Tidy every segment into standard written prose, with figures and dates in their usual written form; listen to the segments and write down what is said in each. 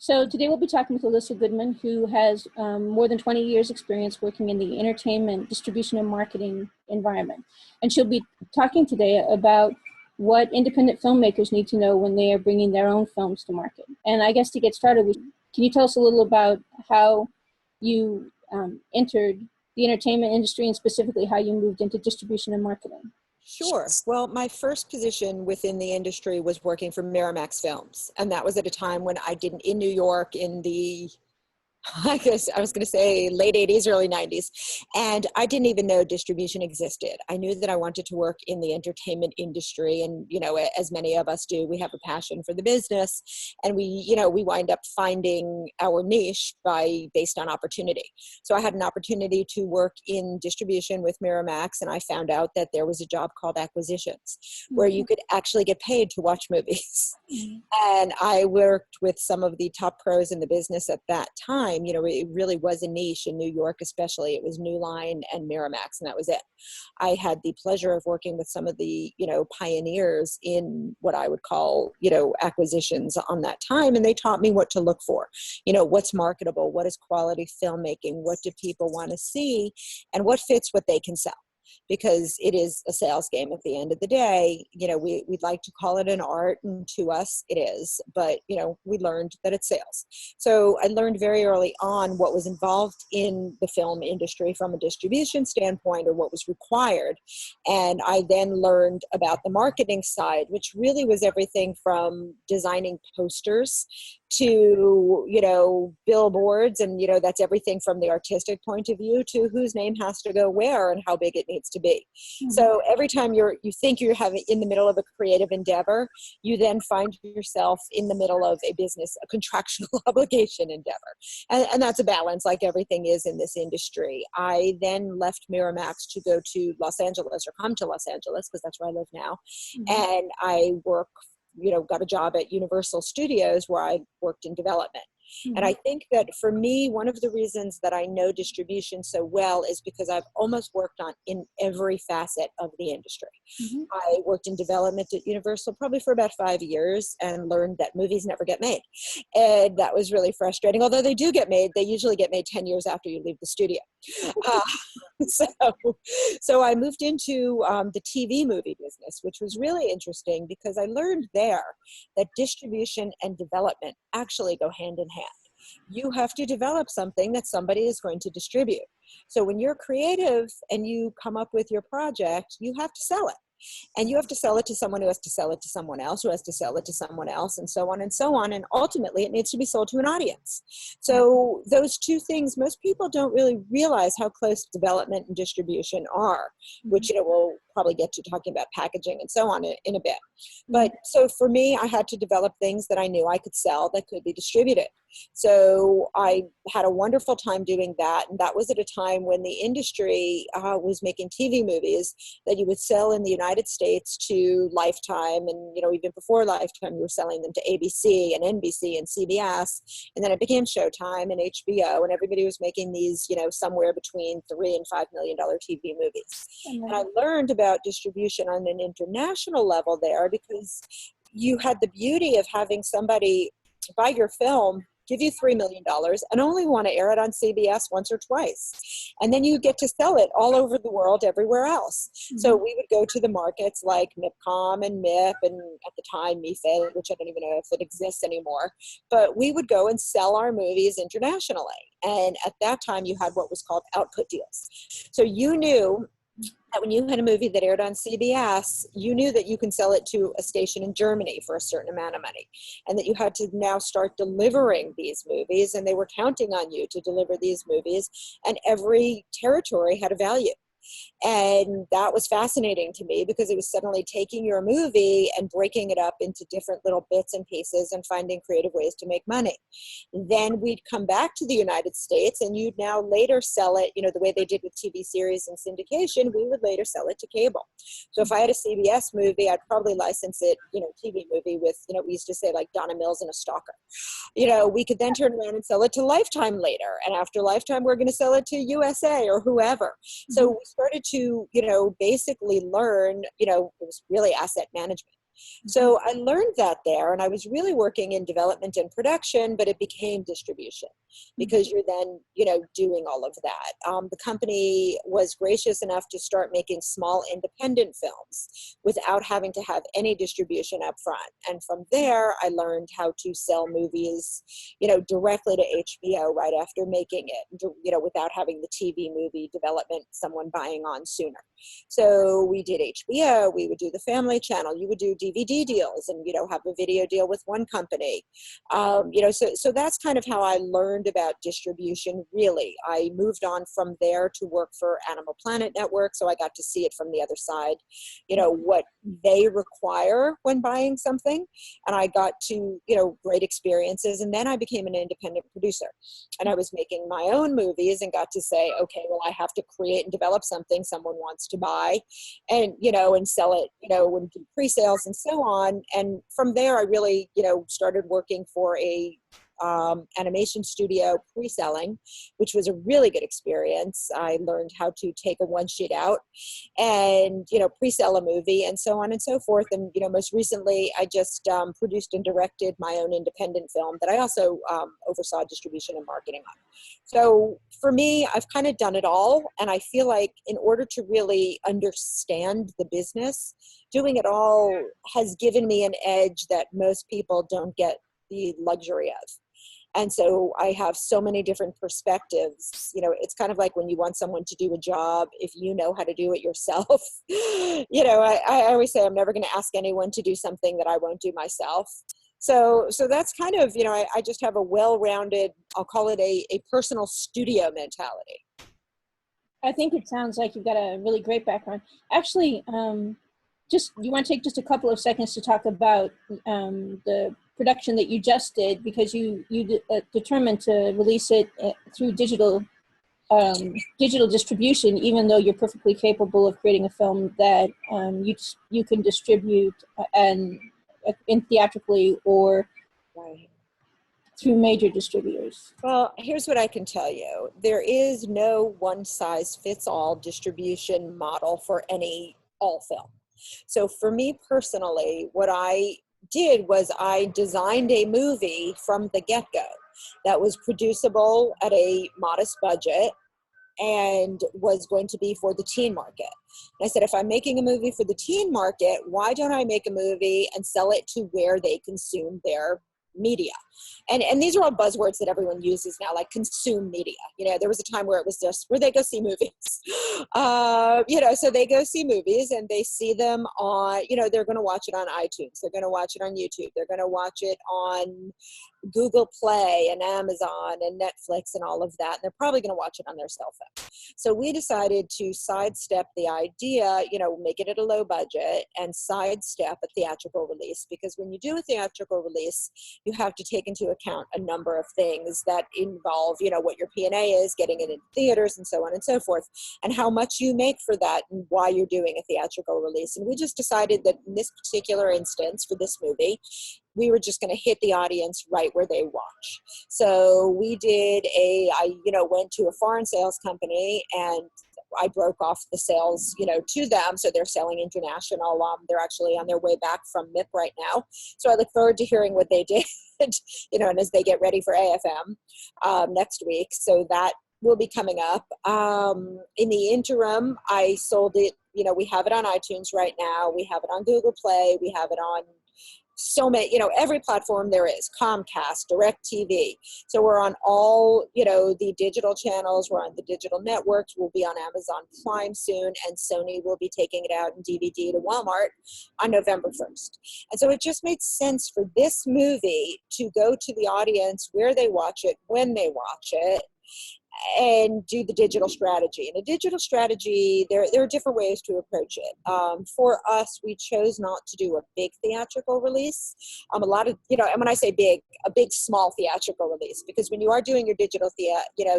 So today we'll be talking with Ilyssa Goodman, who has more than 20 years experience working in the entertainment, distribution, and marketing environment. And she'll be talking today about what independent filmmakers need to know when they are bringing their own films to market. And I guess to get started, can you tell us a little about how you entered the entertainment industry and specifically how you moved into distribution and marketing? Sure. Well, my first position within the industry was working for Miramax Films. And that was at a time when I didn't, in New York in the, I guess I was going to say late 80s, early 90s. And I didn't even know distribution existed. I knew that I wanted to work in the entertainment industry. And, you know, as many of us do, we have a passion for the business. And we wind up finding our niche based on opportunity. So I had an opportunity to work in distribution with Miramax. And I found out that there was a job called acquisitions where you could actually get paid to watch movies. And I worked with some of the top pros in the business at that time. You know, it really was a niche in New York, especially. It was New Line and Miramax, and that was it. I had the pleasure of working with some of the, pioneers in what I would call, acquisitions on that time. And they taught me what to look for, what's marketable, what is quality filmmaking, what do people want to see, and what fits what they can sell. Because it is a sales game at the end of the day. We'd like to call it an art, and to us it is, but we learned that it's sales. So I learned very early on what was involved in the film industry from a distribution standpoint, or what was required. And I then learned about the marketing side, which really was everything from designing posters to, billboards, and, that's everything from the artistic point of view to whose name has to go where and how big it needs to be. Mm-hmm. So every time you think you're in the middle of a creative endeavor, you then find yourself in the middle of a business, a contractual obligation endeavor. And that's a balance, like everything is in this industry. I then left Miramax to go to Los Angeles, or come to Los Angeles, because that's where I live now. Mm-hmm. And I got a job at Universal Studios where I worked in development. Mm-hmm. And I think that for me, one of the reasons that I know distribution so well is because I've almost worked in every facet of the industry. Mm-hmm. I worked in development at Universal probably for about 5 years and learned that movies never get made. And that was really frustrating. Although they do get made, they usually get made 10 years after you leave the studio. So I moved into the TV movie business, which was really interesting because I learned there that distribution and development actually go hand in hand. You have to develop something that somebody is going to distribute. So when you're creative and you come up with your project, you have to sell it. And you have to sell it to someone who has to sell it to someone else, who has to sell it to someone else, and so on and so on. And ultimately, it needs to be sold to an audience. So those two things, most people don't really realize how close development and distribution are, which we'll probably get to talking about packaging and so on in a bit. But so for me, I had to develop things that I knew I could sell that could be distributed. So I had a wonderful time doing that. And that was at a time when the industry was making TV movies that you would sell in the United States to Lifetime. And, even before Lifetime, you were selling them to ABC and NBC and CBS. And then it became Showtime and HBO. And everybody was making these, somewhere between $3 and $5 million TV movies. Mm-hmm. And I learned about distribution on an international level there because you had the beauty of having somebody buy your film, give you $3 million, and only want to air it on CBS once or twice. And then you get to sell it all over the world, everywhere else. Mm-hmm. So we would go to the markets like MIPCOM and MIP, and at the time MIFID, which I don't even know if it exists anymore. But we would go and sell our movies internationally. And at that time, you had what was called output deals. So you knew that when you had a movie that aired on CBS, you knew that you can sell it to a station in Germany for a certain amount of money, and that you had to now start delivering these movies, and they were counting on you to deliver these movies, and every territory had a value. And that was fascinating to me because it was suddenly taking your movie and breaking it up into different little bits and pieces and finding creative ways to make money. Then we'd come back to the United States, and you'd now later sell it, the way they did with TV series and syndication, we would later sell it to cable. So if I had a CBS movie, I'd probably license it, TV movie with, we used to say like Donna Mills and a stalker. We could then turn around and sell it to Lifetime later. And after Lifetime, we're going to sell it to USA or whoever. So we started to, basically learn, it was really asset management. So I learned that there, and I was really working in development and production, but it became distribution because you're then, doing all of that. The company was gracious enough to start making small independent films without having to have any distribution up front. And from there, I learned how to sell movies, directly to HBO right after making it, without having the TV movie development, someone buying on sooner. So we did HBO, we would do the Family Channel, you would do DVD deals and, have a video deal with one company. So that's kind of how I learned about distribution, really. I moved on from there to work for Animal Planet Network, so I got to see it from the other side, what they require when buying something. And I got to, great experiences. And then I became an independent producer. And I was making my own movies and got to say, okay, well, I have to create and develop something someone wants to buy and, and sell it, and do pre-sales and so on. And from there, I really, started working for a animation studio pre-selling, which was a really good experience. I learned how to take a one sheet out and, pre-sell a movie and so on and so forth. And, most recently I just produced and directed my own independent film that I also oversaw distribution and marketing on. So for me, I've kind of done it all. And I feel like in order to really understand the business, doing it all has given me an edge that most people don't get the luxury of. And so I have so many different perspectives. It's kind of like when you want someone to do a job, if you know how to do it yourself, I always say I'm never going to ask anyone to do something that I won't do myself. So that's kind of, I just have a well-rounded, I'll call it a personal studio mentality. I think it sounds like you've got a really great background. Actually, you want to take just a couple of seconds to talk about the production that you just did, because you determined to release it through digital distribution, even though you're perfectly capable of creating a film that you can distribute and in theatrically or Right. through major distributors. Well, here's what I can tell you. There is no one-size-fits-all distribution model for all film. So for me personally, what I did was I designed a movie from the get-go that was producible at a modest budget and was going to be for the teen market. And I said, if I'm making a movie for the teen market, why don't I make a movie and sell it to where they consume their media? And these are all buzzwords that everyone uses now, like consume media. There was a time where it was just where they go see movies. So they go see movies and they see them on, they're going to watch it on iTunes. They're going to watch it on YouTube. They're going to watch it on Google Play and Amazon and Netflix and all of that. And they're probably going to watch it on their cell phone. So we decided to sidestep the idea, make it at a low budget and sidestep a theatrical release, because when you do a theatrical release, you have to take into account a number of things that involve, what your P&A is, getting it in theaters and so on and so forth, and how much you make for that and why you're doing a theatrical release. And we just decided that in this particular instance for this movie, we were just going to hit the audience right where they watch. So we did I went to a foreign sales company and I broke off the sales, to them. So they're selling international. They're actually on their way back from MIP right now. So I look forward to hearing what they did, and as they get ready for AFM next week. So that will be coming up. In the interim, I sold it, we have it on iTunes right now. We have it on Google Play. We have it on so many, every platform there is, Comcast, DirecTV. So we're on all, the digital channels. We're on the digital networks. We'll be on Amazon Prime soon, and Sony will be taking it out in DVD to Walmart on November 1st. And so it just made sense for this movie to go to the audience where they watch it, when they watch it, and do the digital strategy. And a digital strategy, there are different ways to approach it. For us, we chose not to do a big theatrical release. A lot of, and when I say big, a big, small theatrical release, because when you are doing your digital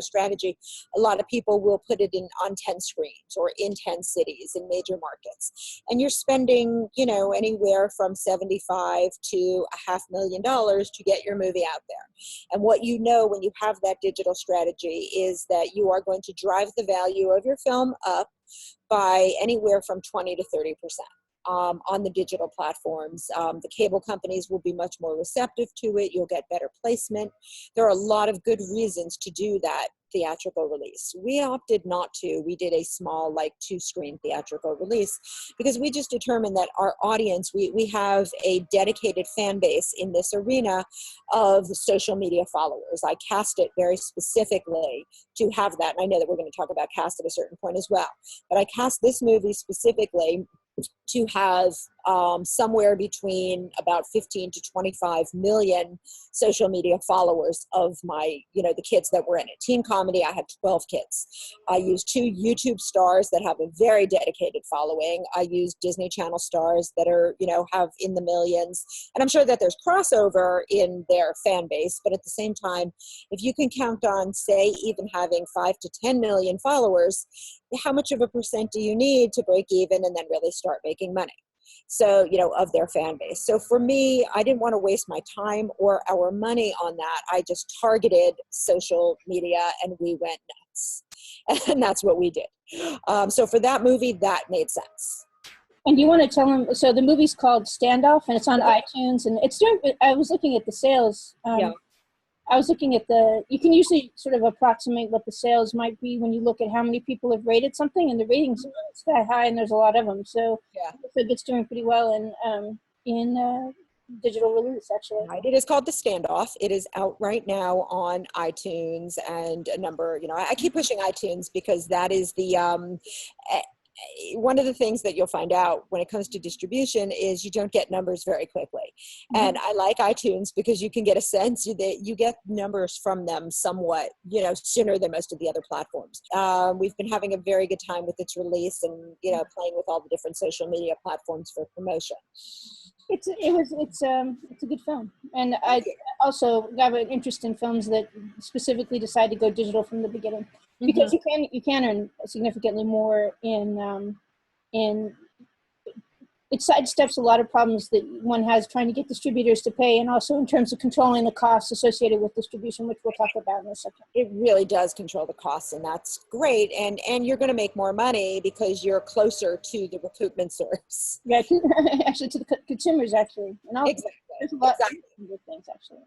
strategy, a lot of people will put it on 10 screens or in 10 cities in major markets. And you're spending, anywhere from $75,000 to $500,000 to get your movie out there. And what when you have that digital strategy is that you are going to drive the value of your film up by anywhere from 20 to 30%. on the digital platforms. The cable companies will be much more receptive to it. You'll get better placement. There are a lot of good reasons to do that theatrical release. We opted not to. We did a small, like 2-screen theatrical release because we just determined that our audience, we have a dedicated fan base in this arena of social media followers. I cast it very specifically to have that. And I know that we're going to talk about cast at a certain point as well. But I cast this movie specifically to have somewhere between about 15 to 25 million social media followers of my, the kids that were in it. Teen comedy, I had 12 kids. I used 2 YouTube stars that have a very dedicated following. I used Disney Channel stars that are, have in the millions. And I'm sure that there's crossover in their fan base, but at the same time, if you can count on, say, even having 5 to 10 million followers, how much of a percent do you need to break even and then really start making money? So, of their fan base. So for me, I didn't want to waste my time or our money on that. I just targeted social media and we went nuts. And that's what we did. So for that movie, that made sense. And you want to tell them, so the movie's called Standoff and it's on iTunes and it's doing, I was looking at the sales. I was looking at you can usually sort of approximate what the sales might be when you look at how many people have rated something, and the ratings are sky high and there's a lot of them. So it's doing pretty well in digital release, actually. Right. It is called The Standoff. It is out right now on iTunes and a number, I keep pushing iTunes because that is the, one of the things that you'll find out when it comes to distribution is you don't get numbers very quickly. Mm-hmm. And I like iTunes because you can get a sense that you get numbers from them somewhat, sooner than most of the other platforms. We've been having a very good time with its release and, playing with all the different social media platforms for promotion. It's a good film. And I also have an interest in films that specifically decide to go digital from the beginning. Because you can earn significantly more in it sidesteps a lot of problems that one has trying to get distributors to pay, and also in terms of controlling the costs associated with distribution, which we'll talk about in a second. It really does control the costs, and that's great. And you're going to make more money because you're closer to the recoupment source. Yeah, actually to the consumers, actually. And exactly. There's a lot of good things, actually.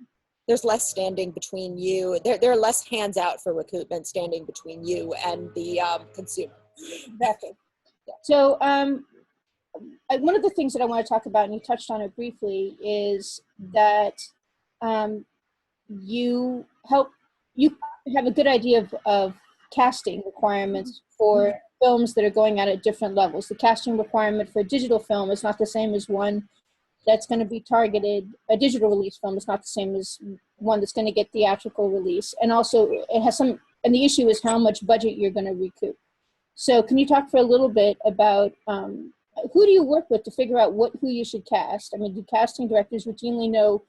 There's less standing between you. There are less hands out for recoupment standing between you and the consumer. Exactly. So one of the things that I want to talk about, and you touched on it briefly, is that you have a good idea of casting requirements for films that are going out at different levels. The casting requirement for a digital film is not the same as one that's going to be targeted. A digital release film is not the same as one that's going to get theatrical release. And also it has and the issue is how much budget you're going to recoup. So can you talk for a little bit about who do you work with to figure out who you should cast? I mean, do casting directors routinely know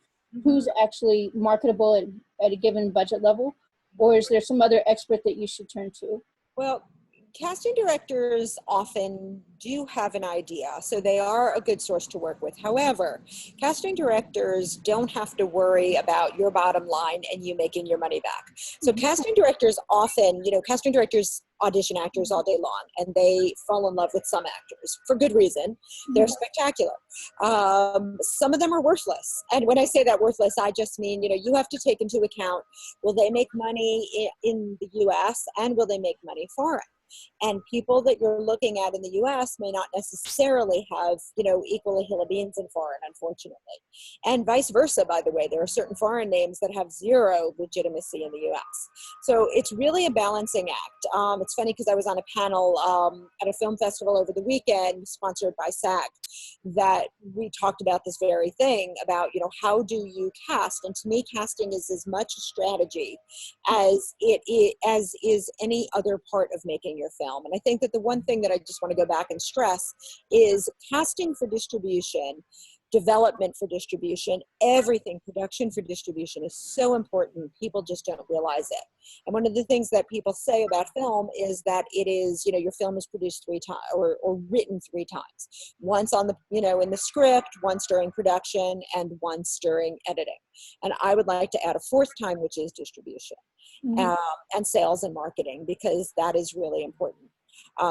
who's actually marketable at a given budget level? Or is there some other expert that you should turn to? Well, casting directors often do have an idea, so they are a good source to work with. However, casting directors don't have to worry about your bottom line and you making your money back. So casting directors often, casting directors audition actors all day long, and they fall in love with some actors for good reason. They're spectacular. Some of them are worthless. And when I say that worthless, I just mean, you have to take into account, will they make money in the US and will they make money foreign? And people that you're looking at in the US may not necessarily have, equal ahill beans in foreign, unfortunately. And vice versa, by the way. There are certain foreign names that have zero legitimacy in the US. So it's really a balancing act. It's funny because I was on a panel at a film festival over the weekend, sponsored by SAG, that we talked about this very thing about, how do you cast? And to me, casting is as much a strategy as is any other part of making your film. And I think that the one thing that I just want to go back and stress is casting for distribution, development for distribution, everything, production for distribution is so important. People just don't realize it. And one of the things that people say about film is that it is, your film is produced 3 times or written 3 times. Once on the, in the script, once during production, and once during editing. And I would like to add a 4th time, which is distribution and sales and marketing, because that is really important.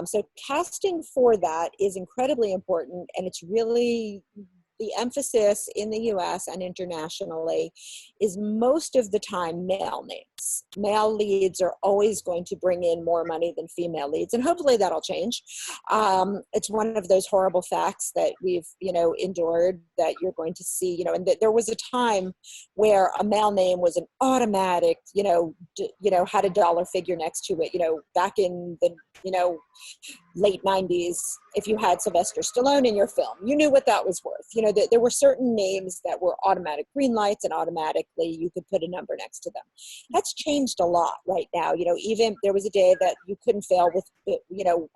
So casting for that is incredibly important, and it's really the emphasis in the US and internationally is most of the time male names. Male leads are always going to bring in more money than female leads, and hopefully that'll change. It's one of those horrible facts that we've, endured, that you're going to see, and there was a time where a male name was an automatic, had a dollar figure next to it, back in the, late 90s. If you had Sylvester Stallone in your film, you knew what that was worth. There were certain names that were automatic green lights, and automatically you could put a number next to them. That's changed a lot right now. Even there was a day that you couldn't fail with,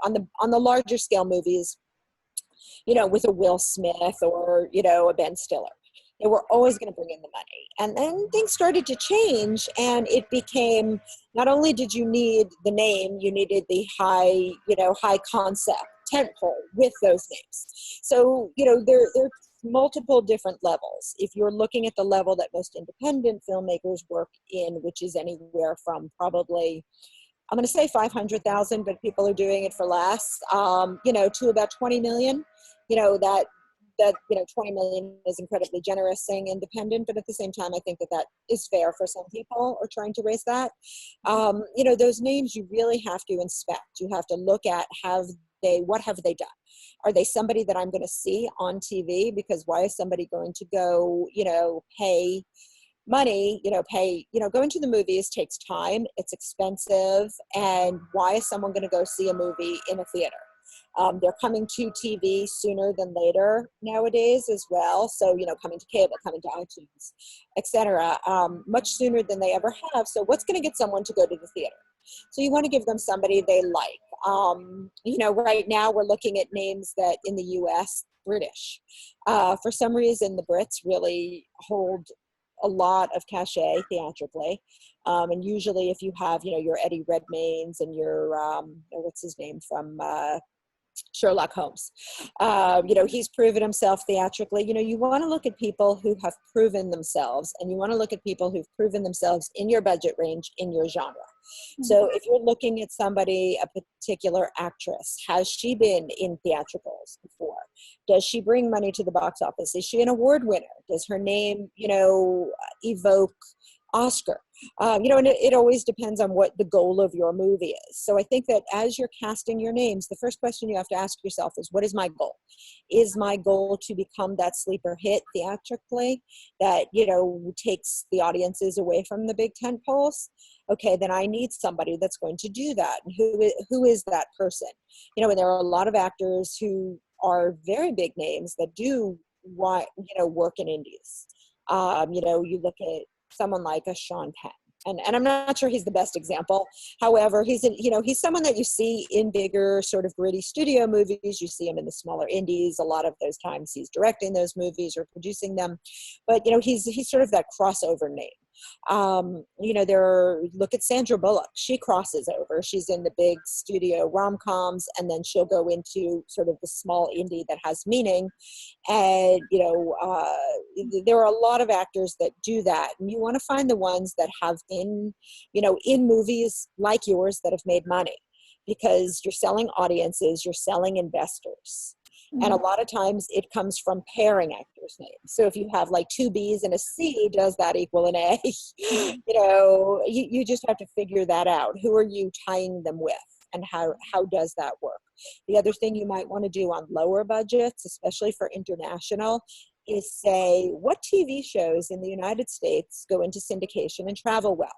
on the larger scale movies, with a Will Smith or, a Ben Stiller. They were always going to bring in the money. And then things started to change, and it became, not only did you need the name, you needed the high concept tentpole with those names. So, there's multiple different levels. If you're looking at the level that most independent filmmakers work in, which is anywhere from probably, I'm going to say 500,000, but people are doing it for less, to about 20 million, that 20 million is incredibly generous saying independent, but at the same time, I think that is fair for some people are trying to raise that. Those names you really have to inspect. You have to look at what have they done? Are they somebody that I'm going to see on TV? Because why is somebody going to go, pay money, going to the movies takes time, it's expensive, and why is someone going to go see a movie in a theater? They're coming to TV sooner than later nowadays as well. So, coming to cable, coming to iTunes, etc., much sooner than they ever have. So what's going to get someone to go to the theater? So you want to give them somebody they like. Right now we're looking at names that in the US, British. For some reason, the Brits really hold a lot of cachet theatrically. And usually if you have, your Eddie Redmaynes and your, what's his name from Sherlock Holmes, he's proven himself theatrically. You want to look at people who have proven themselves, and you want to look at people who've proven themselves in your budget range, in your genre. Mm-hmm. So if you're looking at somebody, a particular actress, has she been in theatricals before? Does she bring money to the box office? Is she an award winner? Does her name, evoke Oscar? And it always depends on what the goal of your movie is. So I think that as you're casting your names, the first question you have to ask yourself is, what is my goal? Is my goal to become that sleeper hit theatrically that, takes the audiences away from the big tent poles? Okay, then I need somebody that's going to do that. And who is that person? And there are a lot of actors who are very big names that do work in indies. You look at someone like a Sean Penn. And I'm not sure he's the best example. However, he's someone that you see in bigger sort of gritty studio movies. You see him in the smaller indies. A lot of those times he's directing those movies or producing them. But, he's sort of that crossover name. Look at Sandra Bullock. She crosses over. She's in the big studio rom-coms, and then she'll go into sort of the small indie that has meaning. And, there are a lot of actors that do that. And you want to find the ones that have been, in movies like yours that have made money, because you're selling audiences, you're selling investors. Mm-hmm. And a lot of times it comes from pairing actors' names. So if you have like two B's and a C, does that equal an A? You just have to figure that out. Who are you tying them with, and how does that work? The other thing you might want to do on lower budgets, especially for international, is say, what TV shows in the United States go into syndication and travel well?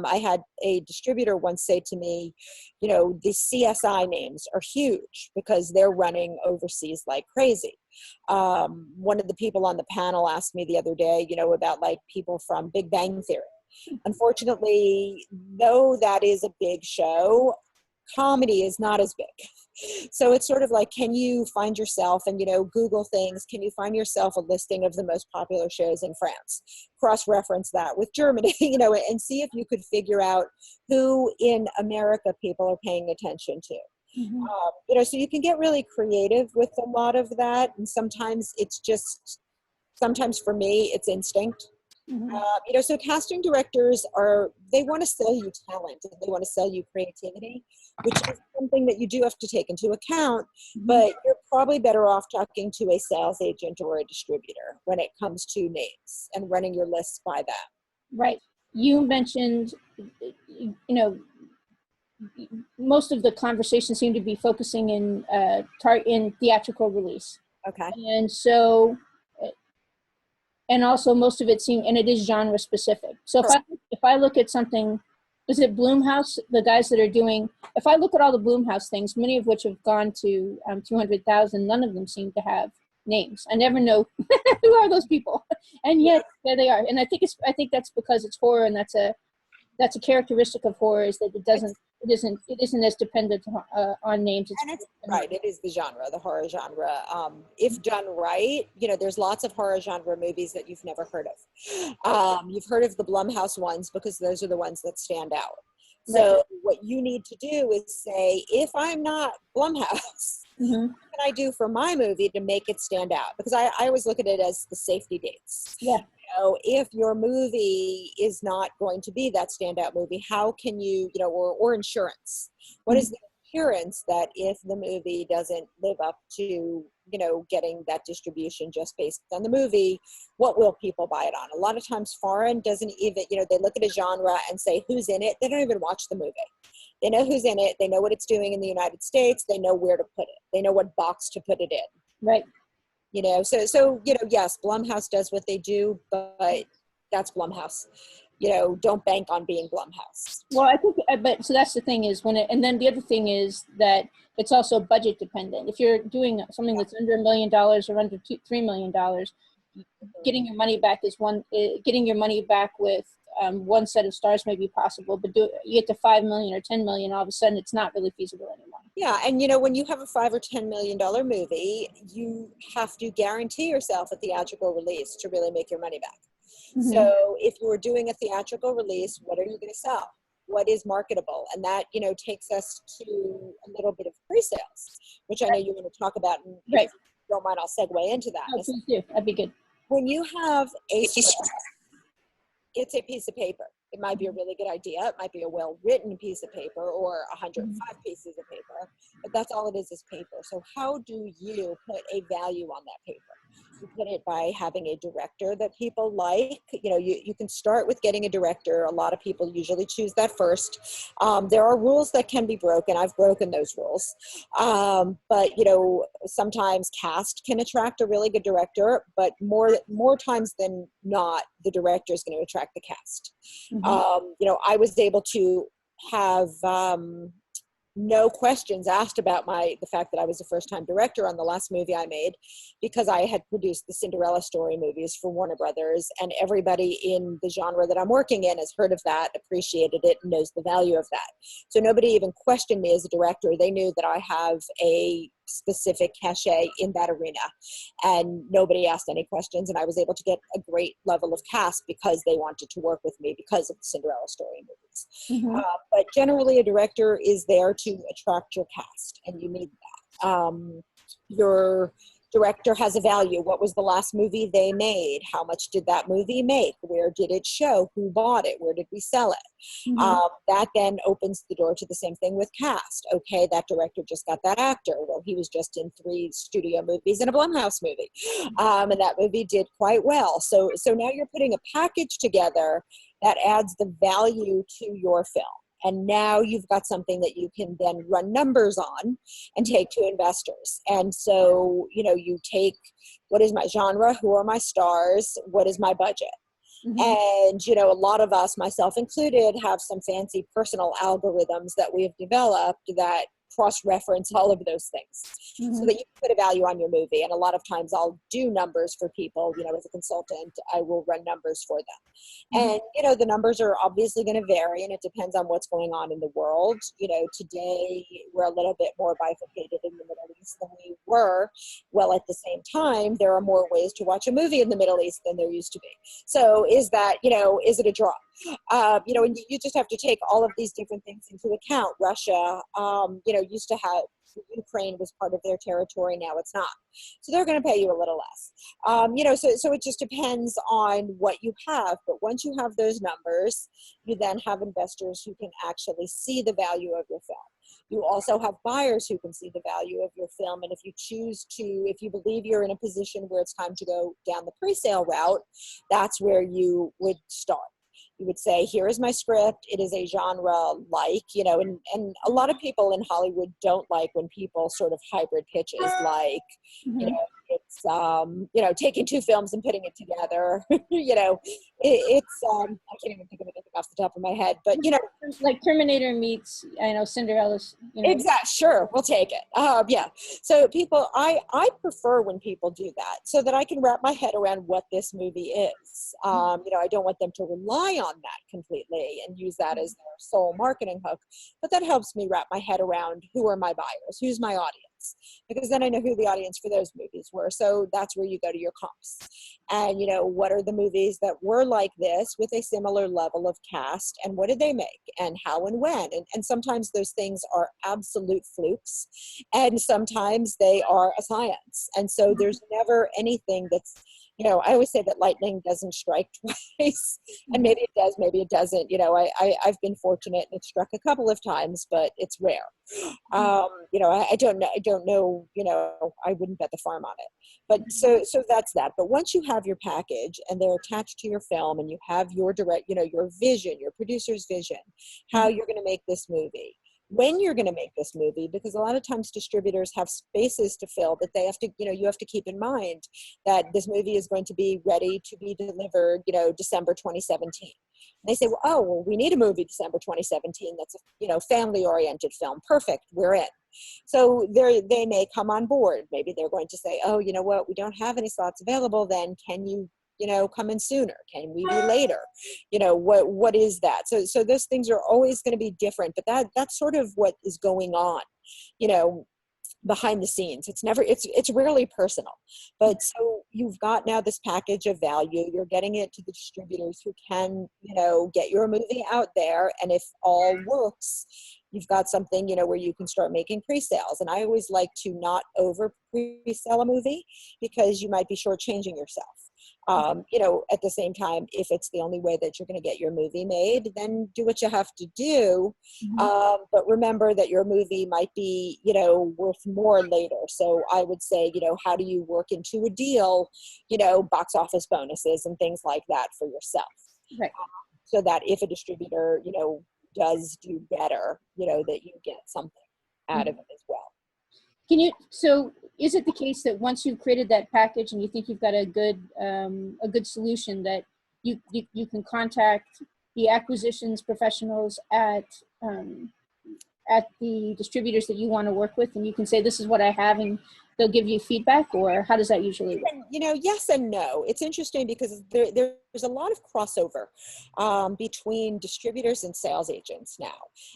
I had a distributor once say to me, the CSI names are huge because they're running overseas like crazy. One of the people on the panel asked me the other day, about like people from Big Bang Theory. Unfortunately, though that is a big show, comedy is not as big. So it's sort of like, can you find yourself, and Google things, can you find yourself a listing of the most popular shows in France? Cross-reference that with Germany, and see if you could figure out who in America people are paying attention to. Mm-hmm. So you can get really creative with a lot of that, and sometimes for me, it's instinct. Mhm. So casting directors they want to sell you talent and they want to sell you creativity, which is something that you do have to take into account, Mhm. but you're probably better off talking to a sales agent or a distributor when it comes to names and running your lists by that. Right. You mentioned, most of the conversation seemed to be focusing in theatrical release. Okay. And so, and also most of it seemed, and it is genre specific. So if I look at something, is it Blumhouse, the guys that are doing, if I look at all the Blumhouse things, many of which have gone to 200,000, none of them seem to have names. I never know who are those people, and yet there they are. And I think that's because it's horror, and that's a characteristic of horror, is that it isn't as dependent on names. Right, it is the genre, the horror genre. If done right, there's lots of horror genre movies that you've never heard of. You've heard of the Blumhouse ones because those are the ones that stand out. So what you need to do is say, if I'm not Blumhouse, Mm-hmm. what can I do for my movie to make it stand out? Because I always look at it as the safety dates. Yeah. If your movie is not going to be that standout movie, how can you, or insurance? What is the insurance that if the movie doesn't live up to, getting that distribution just based on the movie, what will people buy it on? A lot of times foreign doesn't even, they look at a genre and say who's in it. They don't even watch the movie. They know who's in it. They know what it's doing in the United States. They know where to put it. They know what box to put it in. Right. So yes, Blumhouse does what they do, but that's Blumhouse. Don't bank on being Blumhouse. Well, I think, but so that's the thing is and then the other thing is that it's also budget dependent. If you're doing something that's under $1 million or under $3 million, getting your money back getting your money back with one set of stars may be possible, but you get to 5 million or 10 million, all of a sudden it's not really feasible anymore. Yeah, and when you have a $5 or $10 million movie, you have to guarantee yourself a theatrical release to really make your money back. Mm-hmm. So if you're doing a theatrical release, what are you going to sell? What is marketable? And that, takes us to a little bit of pre-sales, which I know you want to talk about. And if you don't mind, I'll segue into that. Oh, please do. That'd be good. When you have a script, it's a piece of paper. It might be a really good idea. It might be a well-written piece of paper or 105 pieces of paper, but that's all it is paper. So how do you put a value on that paper? You put it by having a director that people like. You can start with getting a director. A lot of people usually choose that first. There are rules that can be broken. I've broken those rules. But sometimes cast can attract a really good director, but more times than not, the director is going to attract the cast. Mm-hmm. I was able to have no questions asked about the fact that I was a first-time director on the last movie I made, because I had produced the Cinderella story movies for Warner Brothers, and everybody in the genre that I'm working in has heard of that, appreciated it, and knows the value of that. So nobody even questioned me as a director. They knew that I have a specific cachet in that arena, and nobody asked any questions, and I was able to get a great level of cast because they wanted to work with me because of the Cinderella story movies. Mm-hmm. But generally a director is there to attract your cast, and you need that. Your director has a value. What was the last movie they made? How much did that movie make? Where did it show? Who bought it? Where did we sell it? Mm-hmm. That then opens the door to the same thing with cast. Okay, that director just got that actor. Well, he was just in 3 studio movies and a Blumhouse movie. And that movie did quite well. So now you're putting a package together that adds the value to your film. And now you've got something that you can then run numbers on and take to investors. And so, you take, what is my genre? Who are my stars? What is my budget? Mm-hmm. And, a lot of us, myself included, have some fancy personal algorithms that we have developed that cross-reference all of those things, mm-hmm. so that you can put a value on your movie. And a lot of times I'll do numbers for people, as a consultant, I will run numbers for them. Mm-hmm. And, the numbers are obviously going to vary, and it depends on what's going on in the world. Today we're a little bit more bifurcated in the Middle East than we were. Well, at the same time, there are more ways to watch a movie in the Middle East than there used to be. So is that, is it a draw? You know, and you just have to take all of these different things into account. Russia, you know, used to have, Ukraine was part of their territory, now it's not. So they're going to pay you a little less. You know, so it just depends on what you have. But once you have those numbers, you then have investors who can actually see the value of your film. You also have buyers who can see the value of your film. And if you choose to, if you believe you're in a position where it's time to go down the pre-sale route, that's where you would start. You would say, here is my script. It is a genre like, you know, and a lot of people in Hollywood don't like when people sort of hybrid pitches, like, you know, it's, you know, taking two films and putting it together. You know, it's, I can't even think of anything off the top of my head, but, you know. Like Terminator meets, I know, Cinderella's, you know. Exactly. Sure. We'll take it. Yeah. So people, I prefer when people do that so that I can wrap my head around what this movie is. You know, I don't want them to rely on that completely and use that as their sole marketing hook, but that helps me wrap my head around who are my buyers, who's my audience, because then I know who the audience for those movies were. So that's where you go to your comps. And, you know, what are the movies that were like this with a similar level of cast, and what did they make and how and when? And sometimes those things are absolute flukes, and sometimes they are a science. And so there's never anything that's, you know, I always say that lightning doesn't strike twice, and maybe it does, maybe it doesn't. You know, I've been fortunate and it struck a couple of times, but it's rare. You know, I don't know, you know, I wouldn't bet the farm on it. But so that's that. But once you have your package and they're attached to your film, and you have your direct, you know, your vision, your producer's vision, how you're going to make this movie, when you're going to make this movie, because a lot of times distributors have spaces to fill that they have to, you know, you have to keep in mind that this movie is going to be ready to be delivered, you know, December 2017. And they say, well, we need a movie December 2017 that's a, you know, family-oriented film. Perfect, we're in. So they may come on board. Maybe they're going to say, oh, you know what, we don't have any slots available. Then can you, you know, come in sooner? Can we be later? You know, what is that? So those things are always going to be different, but that's sort of what is going on, you know, behind the scenes. It's rarely personal. But so you've got now this package of value. You're getting it to the distributors who can, you know, get your movie out there. And if all works, you've got something, you know, where you can start making pre-sales. And I always like to not over pre-sell a movie, because you might be shortchanging yourself. You know, at the same time, if it's the only way that you're going to get your movie made, then do what you have to do. But remember that your movie might be, you know, worth more later. So I would say, you know, how do you work into a deal, you know, box office bonuses and things like that for yourself. Right. So that if a distributor, you know, does do better, you know, that you get something out of it as well. So is it the case that once you've created that package and you think you've got a good solution, that you can contact the acquisitions professionals at the distributors that you want to work with, and you can say, this is what I have, and they'll give you feedback? Or how does that usually work? You know, yes and no. It's interesting because there's a lot of crossover between distributors and sales agents now.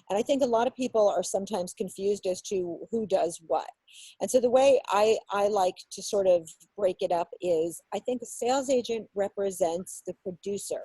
And I think a lot of people are sometimes confused as to who does what. And so the way I like to sort of break it up is, I think a sales agent represents the producer.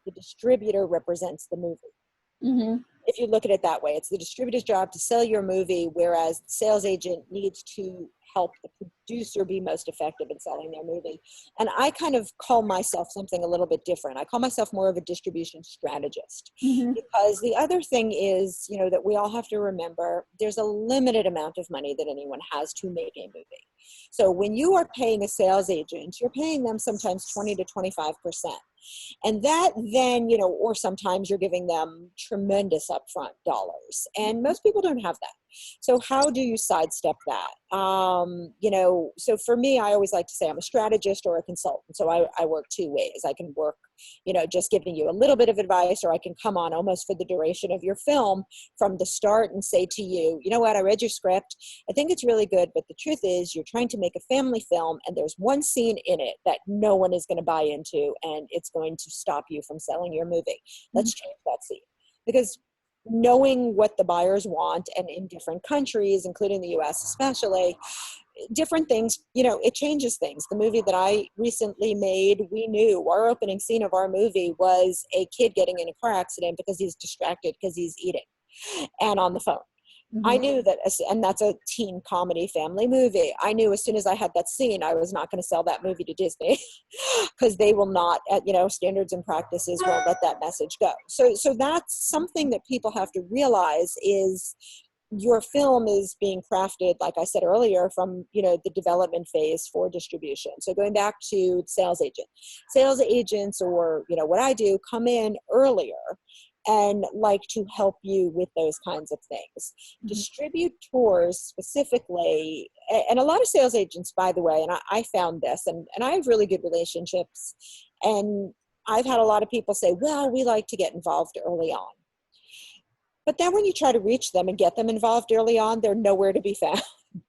The distributor represents the movie. If you look at it that way, it's the distributor's job to sell your movie, whereas the sales agent needs to help the producer be most effective in selling their movie. And I kind of call myself something a little bit different. I call myself more of a distribution strategist, because the other thing is, you know, that we all have to remember, there's a limited amount of money that anyone has to make a movie. So when you are paying a sales agent, you're paying them sometimes 20 to 25%. And that then, you know, or sometimes you're giving them tremendous upfront dollars. And most people don't have that. So how do you sidestep that? You know, so for me, I always like to say I'm a strategist or a consultant. So I work two ways. I can work, you know, just giving you a little bit of advice, or I can come on almost for the duration of your film from the start and say to you, you know what, I read your script. I think it's really good, but the truth is you're trying to make a family film, and there's one scene in it that no one is going to buy into, and it's going to stop you from selling your movie. Let's change that scene. Because knowing what the buyers want, and in different countries, including the US especially, different things, it changes things. The movie that I recently made, we knew our opening scene of our movie was a kid getting in a car accident because he's distracted because he's eating and on the phone. I knew that, and that's a teen comedy family movie. I knew as soon as I had that scene, I was not going to sell that movie to Disney because they will not, standards and practices won't let that message go. So that's something that people have to realize is your film is being crafted, like I said earlier, from, the development phase for distribution. So going back to sales agents, or, what I do, come in earlier and like to help you with those kinds of things. Distributors specifically, and a lot of sales agents, by the way, and I found this, and I have really good relationships, and I've had a lot of people say, well, we like to get involved early on. But then when you try to reach them and get them involved early on, they're nowhere to be found.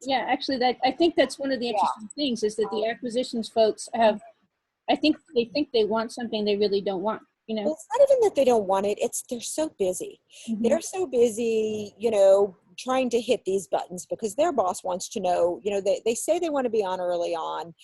Yeah, actually, I think that's one of the interesting things is that the acquisitions folks I think they want something they really don't want. Well, it's not even that they don't want it. It's they're so busy. They're so busy, trying to hit these buttons because their boss wants to know, they say they want to be on early on,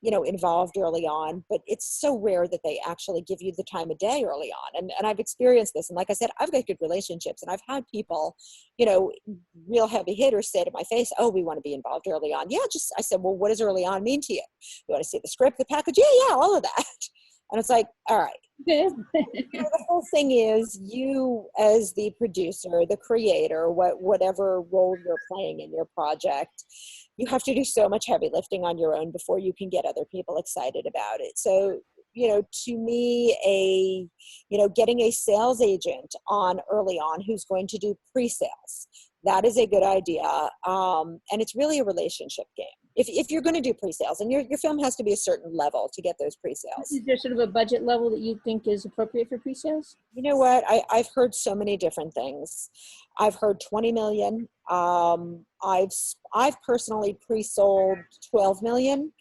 involved early on, but it's so rare that they actually give you the time of day early on. And I've experienced this. And like I said, I've got good relationships, and I've had people, real heavy hitters say to my face, oh, we want to be involved early on. Yeah, I said, well, what does early on mean to you? You want to see the script, the package? Yeah, all of that. And it's like, all right. The whole thing is you as the producer, the creator, whatever role you're playing in your project, you have to do so much heavy lifting on your own before you can get other people excited about it. So, to me, getting a sales agent on early on who's going to do pre-sales, that is a good idea. And it's really a relationship game. If you're going to do pre-sales, and your film has to be a certain level to get those pre-sales. Is there sort of a budget level that you think is appropriate for pre-sales? You know what? I've heard so many different things. I've heard 20 million. I've personally pre-sold 12 million.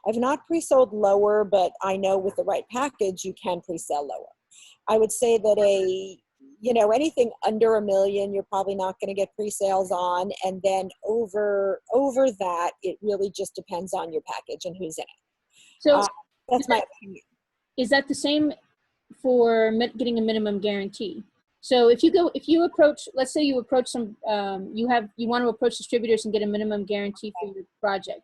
I've not pre-sold lower, but I know with the right package, you can pre-sell lower. I would say that anything under $1 million, you're probably not going to get pre-sales on. And then over that, it really just depends on your package and who's in it. So that's my opinion. Is that the same for getting a minimum guarantee? So if you approach, let's say you approach some, you want to approach distributors and get a minimum guarantee for your project.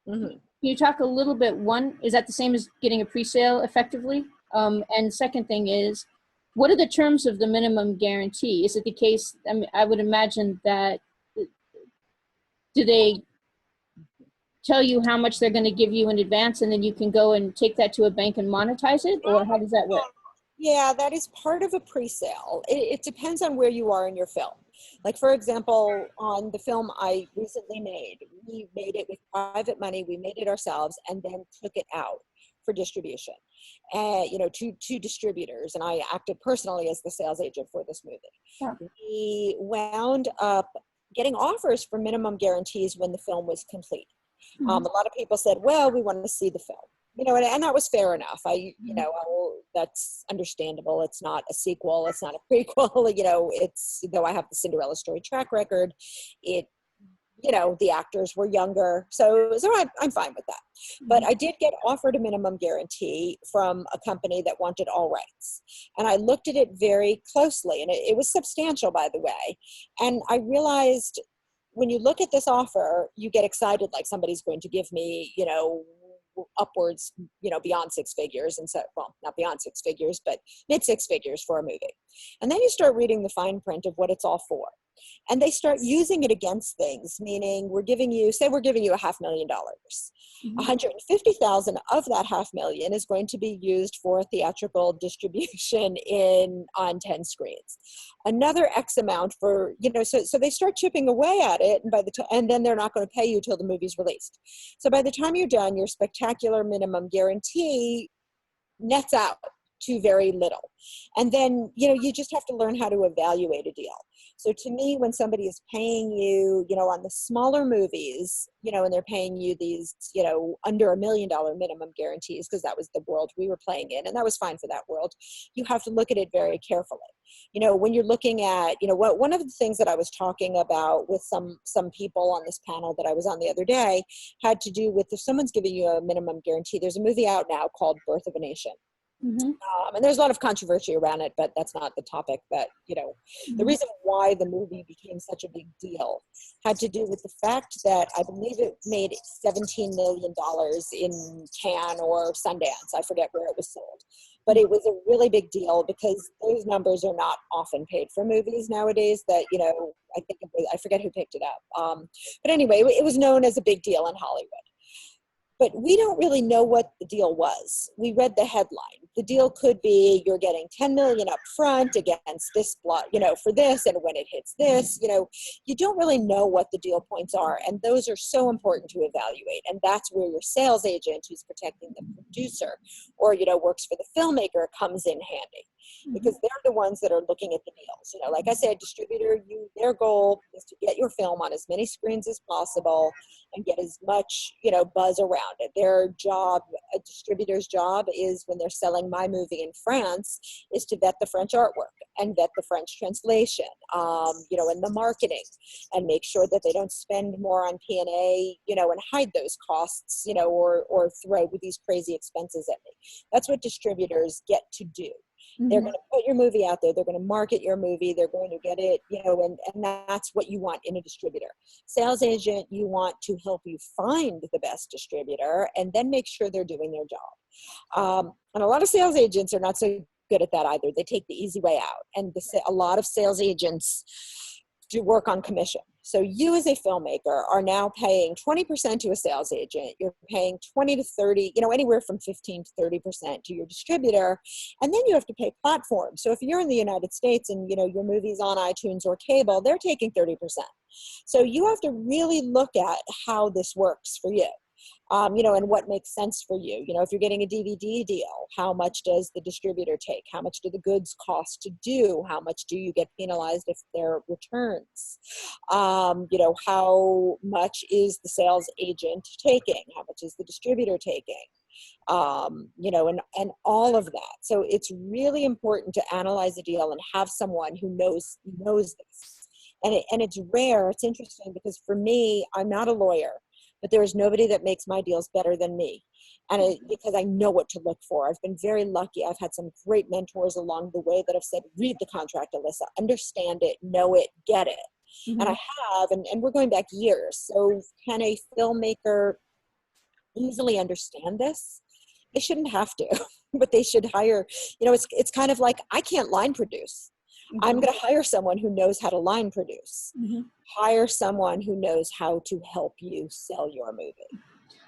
Can you talk a little bit, is that the same as getting a pre-sale effectively? And second thing is, what are the terms of the minimum guarantee? Is it the case, I would imagine that, do they tell you how much they're going to give you in advance and then you can go and take that to a bank and monetize it? Or how does that work? Yeah, that is part of a pre-sale. It depends on where you are in your film. Like, for example, on the film I recently made, we made it with private money. We made it ourselves and then took it out for distribution, to distributors. And I acted personally as the sales agent for this movie. Yeah. We wound up getting offers for minimum guarantees when the film was complete. A lot of people said, well, we want to see the film. And that was fair enough. That's understandable. It's not a sequel. It's not a prequel. Though I have the Cinderella story track record, the actors were younger. So I'm fine with that. But I did get offered a minimum guarantee from a company that wanted all rights. And I looked at it very closely, and it was substantial, by the way. And I realized when you look at this offer, you get excited like somebody's going to give me, upwards, beyond six figures. And so, well, not beyond six figures, but mid six figures for a movie. And then you start reading the fine print of what it's all for. And they start using it against things, meaning we're giving you $500,000. $150,000 of that $500,000 is going to be used for theatrical distribution on 10 screens. Another X amount for, so they start chipping away at it, and then they're not going to pay you till the movie's released. So by the time you're done, your spectacular minimum guarantee nets out to very little. And then, you just have to learn how to evaluate a deal. So to me, when somebody is paying you, on the smaller movies, and they're paying you these, under $1 million minimum guarantees, because that was the world we were playing in, and that was fine for that world, you have to look at it very carefully. When you're looking at, one of the things that I was talking about with some people on this panel that I was on the other day had to do with, if someone's giving you a minimum guarantee, there's a movie out now called Birth of a Nation. Mm-hmm. And there's a lot of controversy around it, but that's not the topic. But, Mm-hmm. the reason why the movie became such a big deal had to do with the fact that I believe it made $17 million in Cannes or Sundance. I forget where it was sold. But it was a really big deal because those numbers are not often paid for movies nowadays that, I forget who picked it up. But anyway, it was known as a big deal in Hollywood. But we don't really know what the deal was. We read the headline. The deal could be you're getting $10 million up front against this block, for this, and when it hits this, you don't really know what the deal points are, and those are so important to evaluate. And that's where your sales agent, who's protecting the producer, or works for the filmmaker, comes in handy, because they're the ones that are looking at the deals. Like I said, distributor, their goal is to get your film on as many screens as possible and get as much buzz around it. Their job, a distributor's job, is when they're selling my movie in France, is to vet the French artwork and vet the French translation, and the marketing, and make sure that they don't spend more on P&A, and hide those costs, or throw these crazy expenses at me. That's what distributors get to do. They're going to put your movie out there. They're going to market your movie. They're going to get it, and that's what you want in a distributor. Sales agent, you want to help you find the best distributor and then make sure they're doing their job. And a lot of sales agents are not so good at that either. They take the easy way out. And a lot of sales agents do work on commission. So you as a filmmaker are now paying 20% to a sales agent. You're paying 20 to 30, anywhere from 15 to 30% to your distributor. And then you have to pay platforms. So if you're in the United States and, your movie's on iTunes or cable, they're taking 30%. So you have to really look at how this works for you. And what makes sense for you. If you're getting a DVD deal, how much does the distributor take? How much do the goods cost to do? How much do you get penalized if there are returns? How much is the sales agent taking? How much is the distributor taking? And all of that. So it's really important to analyze a deal and have someone who knows this. And it's rare. It's interesting because for me, I'm not a lawyer, but there is nobody that makes my deals better than me. And because I know what to look for. I've been very lucky. I've had some great mentors along the way that have said, read the contract, Ilyssa, understand it, know it, get it. And I have, and we're going back years. So can a filmmaker easily understand this? They shouldn't have to, but they should hire, it's kind of like, I can't line produce. I'm going to hire someone who knows how to line produce. Hire someone who knows how to help you sell your movie.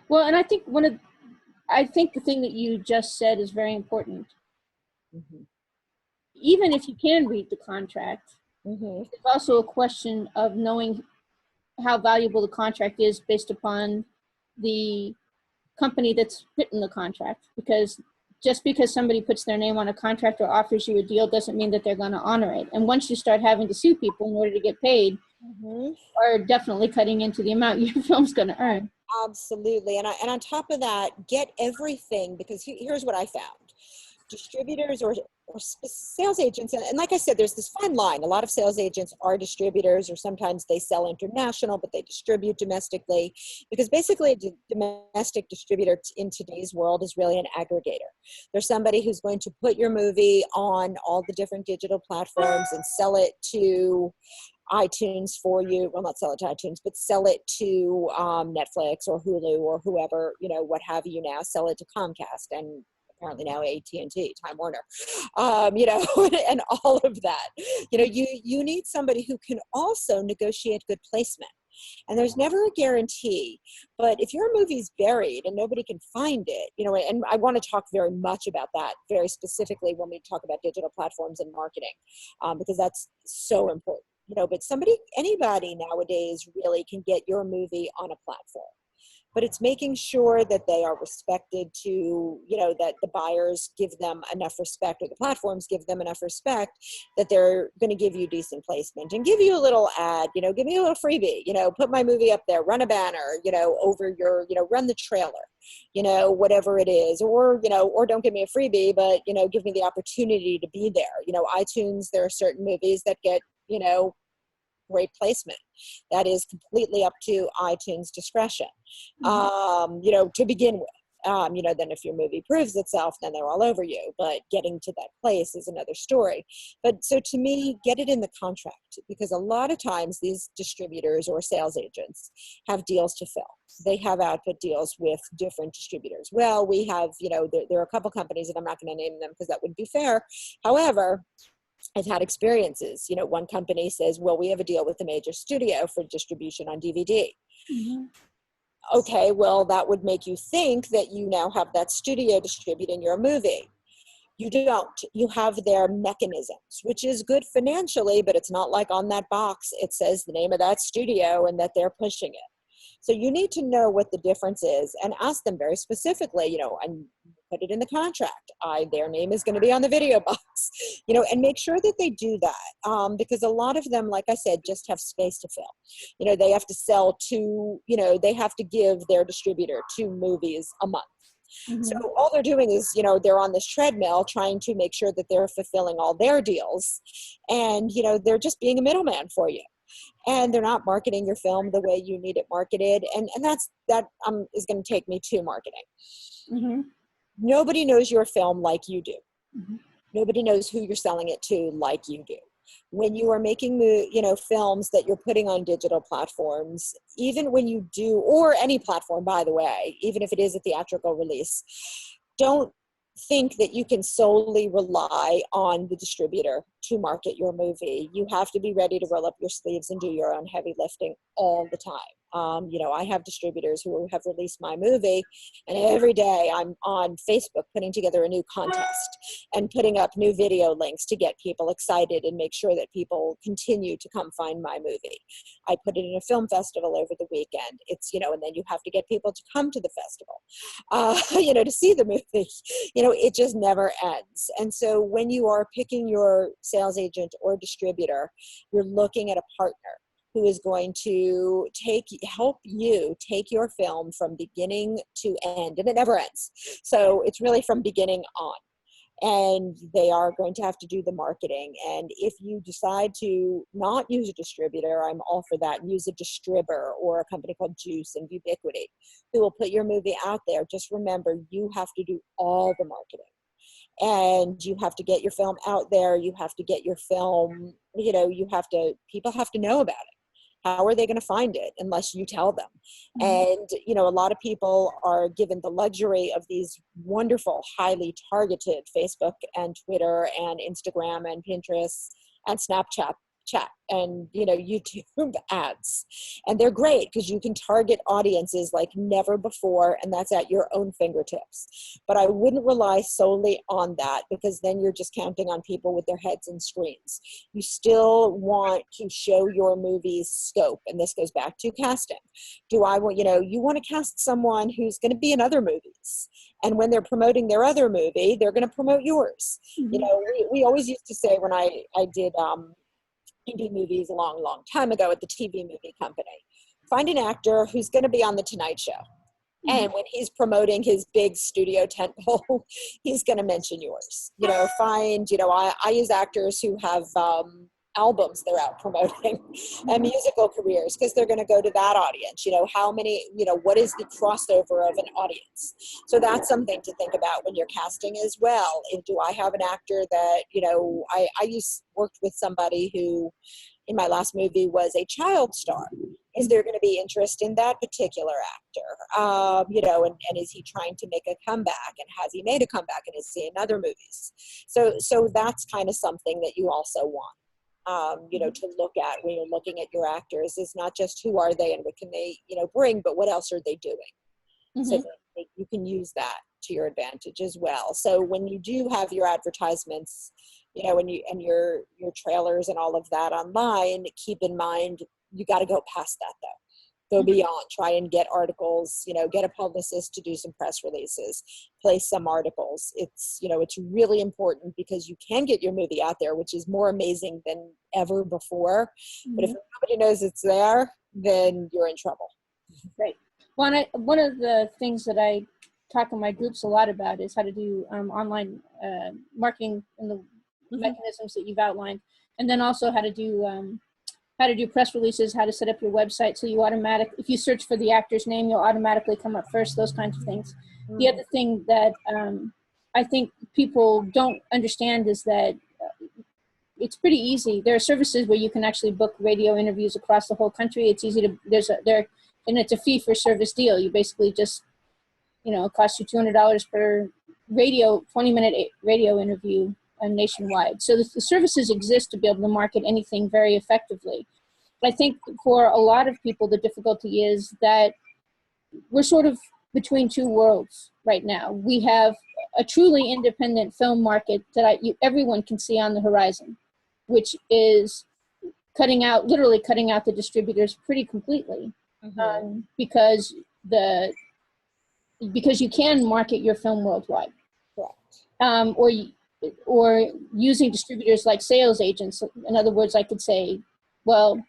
Well, and I think the thing that you just said is very important. Even if you can read the contract, it's also a question of knowing how valuable the contract is based upon the company that's written the contract. Because just because somebody puts their name on a contract or offers you a deal doesn't mean that they're going to honor it. And once you start having to sue people in order to get paid, are definitely cutting into the amount your film's going to earn. Absolutely. And on top of that, get everything, because here's what I found. Distributors or sales agents, and like I said, there's this fine line. A lot of sales agents are distributors, or sometimes they sell international, but they distribute domestically, because basically a domestic distributor in today's world is really an aggregator. There's somebody who's going to put your movie on all the different digital platforms and sell it to iTunes for you. Well, not sell it to iTunes, but sell it to Netflix or Hulu or whoever, what have you now, sell it to Comcast and apparently now AT&T, Time Warner, and all of that. You need somebody who can also negotiate good placement. And there's never a guarantee, but if your movie's buried and nobody can find it, and I want to talk very much about that very specifically when we talk about digital platforms and marketing, because that's so important, but anybody nowadays really can get your movie on a platform. but it's making sure that they are respected to, you know, that the buyers give them enough respect, or the platforms give them enough respect that they're going to give you decent placement and give you a little ad, you know, give me a little freebie, you know, put my movie up there, run a banner, you know, over your, you know, run the trailer, you know, whatever it is, or, you know, or don't give me a freebie, but, you know, give me the opportunity to be there. You know, iTunes, there are certain movies that get, you know, great placement. That is completely up to iTunes discretion, you know, to begin with. You know, then if your movie proves itself, then they're all over you. But getting to that place is another story. But so to me, get it in the contract, because a lot of times these distributors or sales agents have deals to fill. They have output deals with different distributors. Well, we have, you know, there are a couple companies, and I'm not going to name them because that wouldn't be fair. However, I've had experiences, you know, one company says, well, we have a deal with a major studio for distribution on DVD. Okay, well, that would make you think that you now have that studio distributing your movie. You don't. You have their mechanisms, which is good financially, but it's not like on that box it says the name of that studio and that they're pushing it. So you need to know what the difference is and ask them very specifically, you know, and put it in the contract. Their name is going to be on the video box, you know, and make sure that they do that, because a lot of them, like I said, just have space to fill. You know, they have to sell two, you know, they have to give their distributor 2 movies a month. So all they're doing is, you know, they're on this treadmill trying to make sure that they're fulfilling all their deals. And, you know, they're just being a middleman for you. And they're not marketing your film the way you need it marketed. And that is going to take me to marketing. Nobody knows your film like you do. Nobody knows who you're selling it to like you do. When you are making, you know, films that you're putting on digital platforms, even when you do, or any platform, by the way, even if it is a theatrical release, don't think that you can solely rely on the distributor to market your movie. You have to be ready to roll up your sleeves and do your own heavy lifting all the time. You know, I have distributors who have released my movie, and every day I'm on Facebook putting together a new contest and putting up new video links to get people excited and make sure that people continue to come find my movie. I put it in a film festival over the weekend. It's, you know, and then you have to get people to come to the festival, you know, to see the movie. You know, it just never ends. And so when you are picking your sales agent or distributor, you're looking at a partner who is going to help you take your film from beginning to end, and it never ends. So it's really from beginning on. And they are going to have to do the marketing. And if you decide to not use a distributor, I'm all for that. Use a distributor or a company called Juice and Ubiquity who will put your movie out there. Just remember, you have to do all the marketing. And you have to get your film out there. You have to get your film, you know, people have to know about it. How are they going to find it unless you tell them? And, you know, a lot of people are given the luxury of these wonderful, highly targeted Facebook and Twitter and Instagram and Pinterest and Snapchat and, you know, YouTube ads. And they're great because you can target audiences like never before, and that's at your own fingertips. But I wouldn't rely solely on that, because then you're just counting on people with their heads in screens. You still want to show your movie's scope. And this goes back to casting. You want to cast someone who's going to be in other movies. And when they're promoting their other movie, they're going to promote yours. You know, we always used to say, when I did indie movies a long time ago at the TV movie company, find an actor who's going to be on The Tonight Show. And when he's promoting his big studio tentpole, he's going to mention yours. You know, I use actors who have albums they're out promoting and musical careers, because they're going to go to that audience. You know, what is the crossover of an audience? So that's something to think about when you're casting as well. Do I have an actor that, you know, I worked with somebody who in my last movie was a child star. Is there going to be interest in that particular actor? You know, and is he trying to make a comeback, and has he made a comeback, and is he in other movies? So that's kind of something that you also want. You know, to look at when you're looking at your actors, is not just who are they and what can they, you know, bring, but what else are they doing? So that you can use that to your advantage as well. So when you do have your advertisements, you know, and your trailers and all of that online, keep in mind, you got to go past that though. Go beyond, try and get articles, get a publicist to do some press releases, place some articles. It's, it's really important because you can get your movie out there, which is more amazing than ever before. But if nobody knows it's there, then you're in trouble. Right. Well, one of the things that I talk in my groups a lot about is how to do online marketing and the mechanisms that you've outlined, and then also how to do press releases, how to set up your website so you if you search for the actor's name, you'll automatically come up first, those kinds of things. The other thing that I think people don't understand is that it's pretty easy. There are services where you can actually book radio interviews across the whole country. It's easy to, and it's a fee for service deal. You basically just, it costs you $200 per 20-minute radio interview nationwide. So the services exist to be able to market anything very effectively. But I think for a lot of people, the difficulty is that we're sort of between two worlds right now. We have a truly independent film market that everyone can see on the horizon, which is literally cutting out the distributors pretty completely, because you can market your film worldwide. Correct. Or using distributors like sales agents. In other words, I could say, well,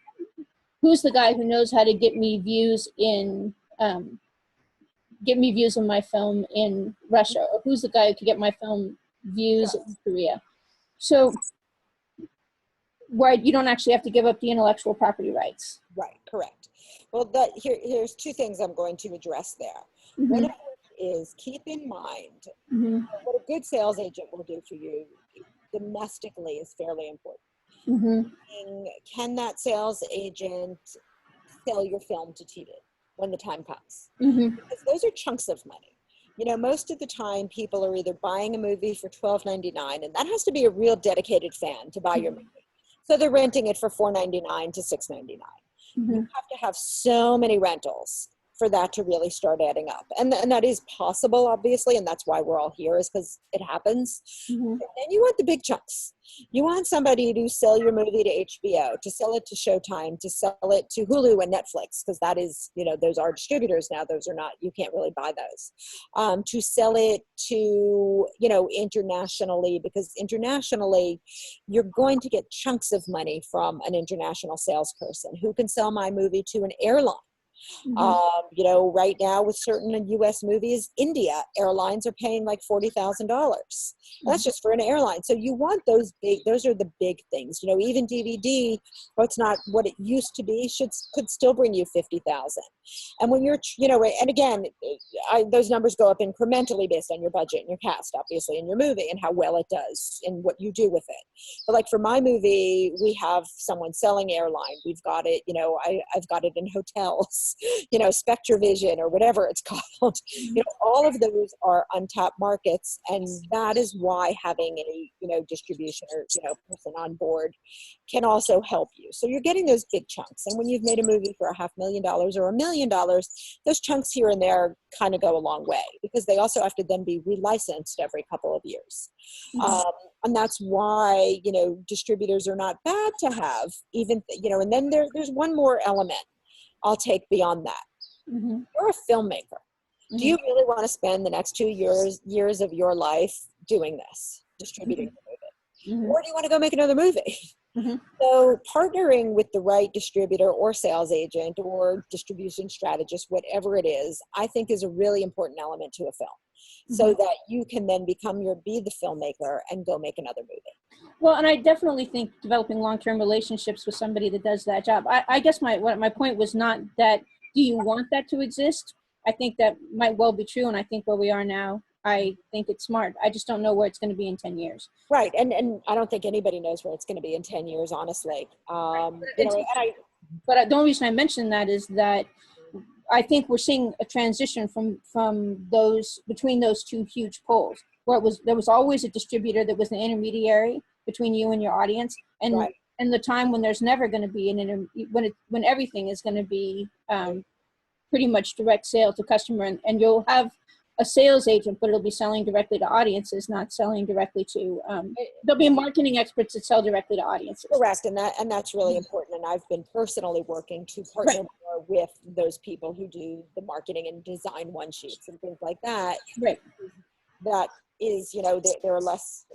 who's the guy who knows how to get me views of my film in Russia? Or who's the guy who can get my film views in Korea? So where you don't actually have to give up the intellectual property rights. Right, correct. Well, here's two things I'm going to address there. One of which is, keep in mind what a good sales agent will do for you domestically is fairly important. Can that sales agent sell your film to TV when the time comes? Because those are chunks of money. Most of the time people are either buying a movie for $12.99, and that has to be a real dedicated fan to buy your movie. So they're renting it for $4.99 to $6.99. You have to have so many rentals for that to really start adding up. And that is possible, obviously, and that's why we're all here, is because it happens. And then you want the big chunks. You want somebody to sell your movie to HBO, to sell it to Showtime, to sell it to Hulu and Netflix, because that is, those are distributors now. Those are not, you can't really buy those. To sell it to, internationally, because internationally, you're going to get chunks of money from an international salesperson who can sell my movie to an airline. Right now with certain U.S. movies, India airlines are paying like $40,000. That's just for an airline. So you want those are the big things. Even DVD, it's not what it used to be, could still bring you $50,000. And when you're, and again, those numbers go up incrementally based on your budget and your cast, obviously, in your movie and how well it does and what you do with it. But like for my movie, we have someone selling airline. We've got it, I've got it in hotels. SpectraVision or whatever it's called. All of those are untapped markets, and that is why having a distribution or person on board can also help you. So you're getting those big chunks, and when you've made a movie for $500,000 or $1 million, those chunks here and there kind of go a long way, because they also have to then be relicensed every couple of years. And that's why distributors are not bad to have, even and then there's one more element I'll take beyond that. You're a filmmaker. Do you really want to spend the next 2 years of your life doing this, distributing the movie? Or do you want to go make another movie? So partnering with the right distributor or sales agent or distribution strategist, whatever it is, I think is a really important element to a film. So that you can then be the filmmaker and go make another movie. Well, and I definitely think developing long-term relationships with somebody that does that job. I guess my point was not that, do you want that to exist? I think that might well be true, and I think where we are now, I think it's smart. I just don't know where it's going to be in 10 years. Right, and I don't think anybody knows where it's going to be in 10 years, honestly. But the only reason I mention that is that I think we're seeing a transition between those two huge poles, where there was always a distributor that was an intermediary between you and your audience, and the time when there's never going to be when everything is going to be pretty much direct sale to customer, and you'll have a sales agent, but it'll be selling directly to audiences, not selling directly to, there'll be marketing experts that sell directly to audiences. Correct, and that's really important. And I've been personally working to partner more with those people who do the marketing and design one sheets and things like that. Right. That is, there are less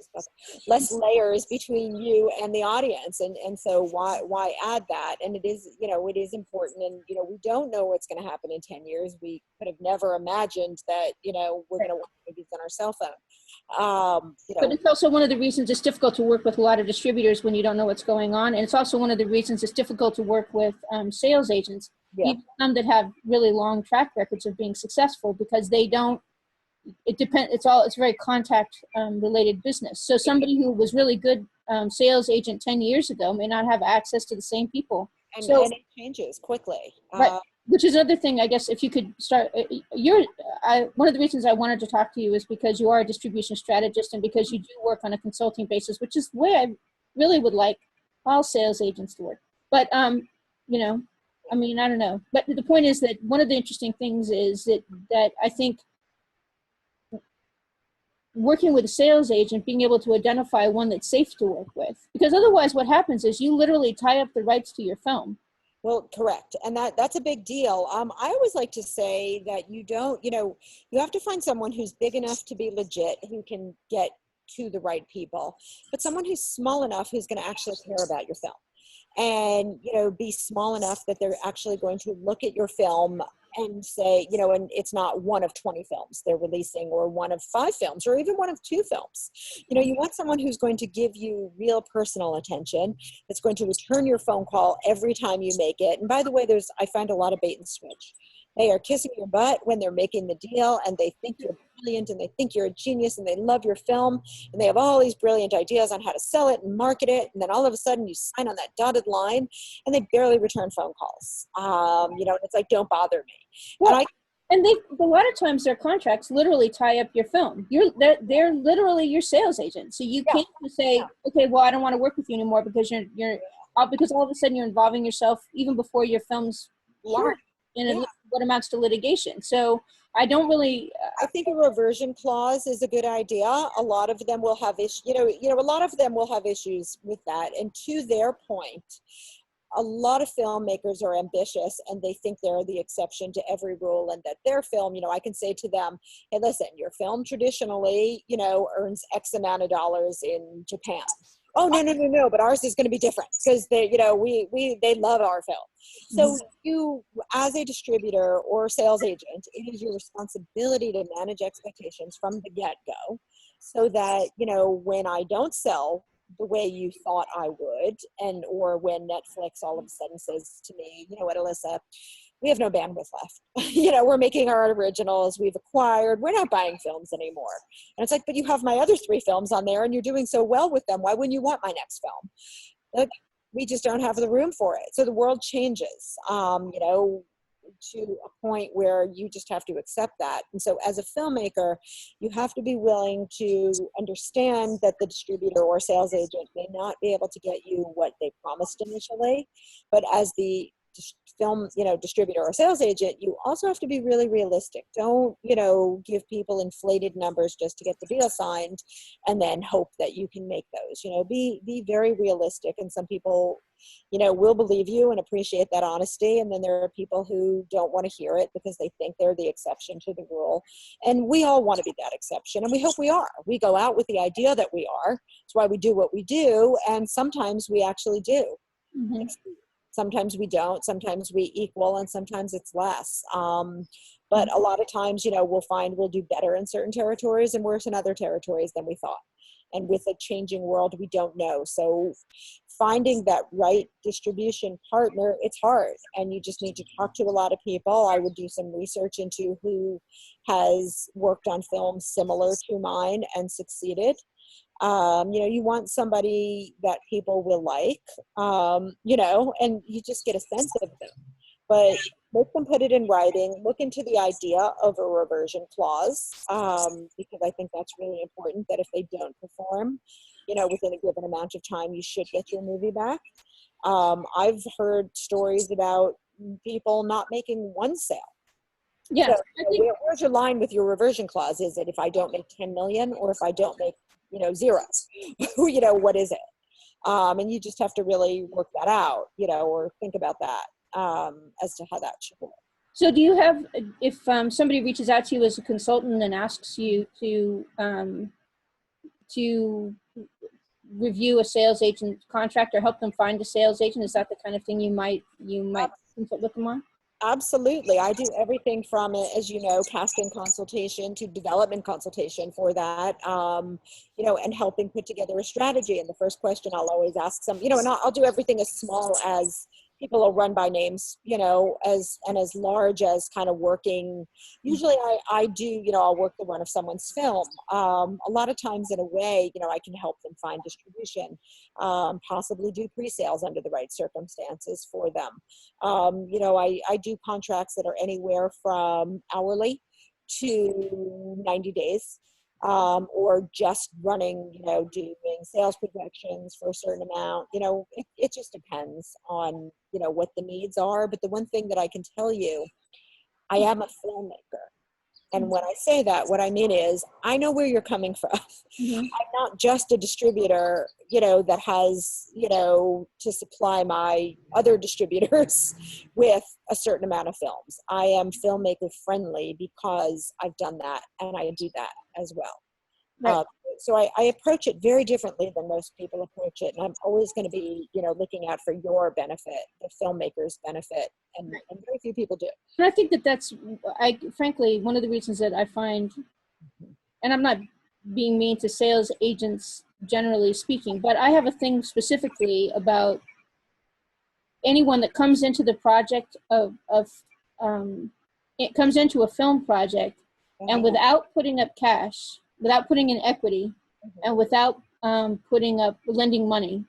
layers between you and the audience. And so why add that? And it is, it is important. And, we don't know what's going to happen in 10 years. We could have never imagined that, we're going to watch movies on our cell phone. But it's also one of the reasons it's difficult to work with a lot of distributors when you don't know what's going on. And it's also one of the reasons it's difficult to work with sales agents, even some that have really long track records of being successful, because they don't, it depends. It's very contact related business. So somebody who was really good sales agent 10 years ago may not have access to the same people. And so it changes quickly. Right. Which is another thing, I guess, if you could start, one of the reasons I wanted to talk to you is because you are a distribution strategist and because you do work on a consulting basis, which is the way I really would like all sales agents to work. But, I don't know. But the point is that one of the interesting things is that I think working with a sales agent, being able to identify one that's safe to work with, because otherwise what happens is you literally tie up the rights to your film. Well, correct. And that's a big deal. I always like to say that you have to find someone who's big enough to be legit, who can get to the right people, but someone who's small enough who's going to actually care about your film and, be small enough that they're actually going to look at your film and say, and it's not one of 20 films they're releasing or one of 5 films or even one of 2 films. You want someone who's going to give you real personal attention, that's going to return your phone call every time you make it. And by the way, I find a lot of bait and switch. They are kissing your butt when they're making the deal, and they think you're brilliant and they think you're a genius and they love your film and they have all these brilliant ideas on how to sell it and market it. And then all of a sudden you sign on that dotted line and they barely return phone calls. It's like, don't bother me. Well, and a lot of times their contracts literally tie up your film. They're literally your sales agent. So you can't just say, okay, well, I don't want to work with you anymore because because all of a sudden you're involving yourself even before your film's launched in what amounts to litigation. So I don't really. I think a reversion clause is a good idea. A lot of them will have issues. A lot of them will have issues with that. And to their point, a lot of filmmakers are ambitious and they think they're the exception to every rule, and that their film, I can say to them, hey, listen, your film traditionally, earns X amount of dollars in Japan. Oh, no, but ours is going to be different because they love our film. So you, as a distributor or sales agent, it is your responsibility to manage expectations from the get-go so that, when I don't sell the way you thought I would, or when Netflix all of a sudden says to me, you know what, Ilyssa, we have no bandwidth left. We're making our originals, we've acquired, we're not buying films anymore. And it's like, but you have my other 3 films on there and you're doing so well with them. Why wouldn't you want my next film? Like, we just don't have the room for it. So the world changes, to a point where you just have to accept that. And so as a filmmaker, you have to be willing to understand that the distributor or sales agent may not be able to get you what they promised initially, but as the film, distributor or sales agent, you also have to be really realistic. Don't, give people inflated numbers just to get the deal signed and then hope that you can make those. Be very realistic. And some people, will believe you and appreciate that honesty. And then there are people who don't want to hear it because they think they're the exception to the rule. And we all want to be that exception. And we hope we are. We go out with the idea that we are. That's why we do what we do. And sometimes we actually do. Mm-hmm. Sometimes we don't, sometimes we equal, and sometimes it's less. But a lot of times, we'll find we'll do better in certain territories and worse in other territories than we thought. And with a changing world, we don't know. So finding that right distribution partner, it's hard. And you just need to talk to a lot of people. I would do some research into who has worked on films similar to mine and succeeded. You want somebody that people will like, and you just get a sense of them. But make them put it in writing. Look into the idea of a reversion clause, because I think that's really important, that if they don't perform, within a given amount of time, you should get your movie back. I've heard stories about people not making one sale. Yeah. So, where's your line with your reversion clause? Is it if I don't make 10 million or if I don't make 0? What is it? And you just have to really work that out, or think about that. as to how that should work. So do you have, if somebody reaches out to you as a consultant and asks you to review a sales agent contract or help them find a sales agent, is that the kind of thing you might consult with them on? Absolutely. I do everything from, as you know, casting consultation to development consultation for that, and helping put together a strategy. And the first question I'll always ask them, and I'll do everything as small as people will run by names, as large as kind of working. Usually I do, I'll work the run of someone's film. A lot of times in a way, I can help them find distribution, possibly do pre-sales under the right circumstances for them. I do contracts that are anywhere from hourly to 90 days. Or just running, doing sales projections for a certain amount. It just depends on, what the needs are. But the one thing that I can tell you, I am a filmmaker. And when I say that, what I mean is I know where you're coming from. Mm-hmm. I'm not just a distributor, that has, to supply my other distributors with a certain amount of films. I am filmmaker friendly because I've done that and I do that as well. Right. So I approach it very differently than most people approach it. And I'm always going to be, looking out for your benefit, the filmmaker's benefit, and very few people do. And I think that's frankly, one of the reasons that I find, and I'm not being mean to sales agents generally speaking, but I have a thing specifically about anyone that comes into the project it comes into a film project and without putting up cash, without putting in equity, and without lending money.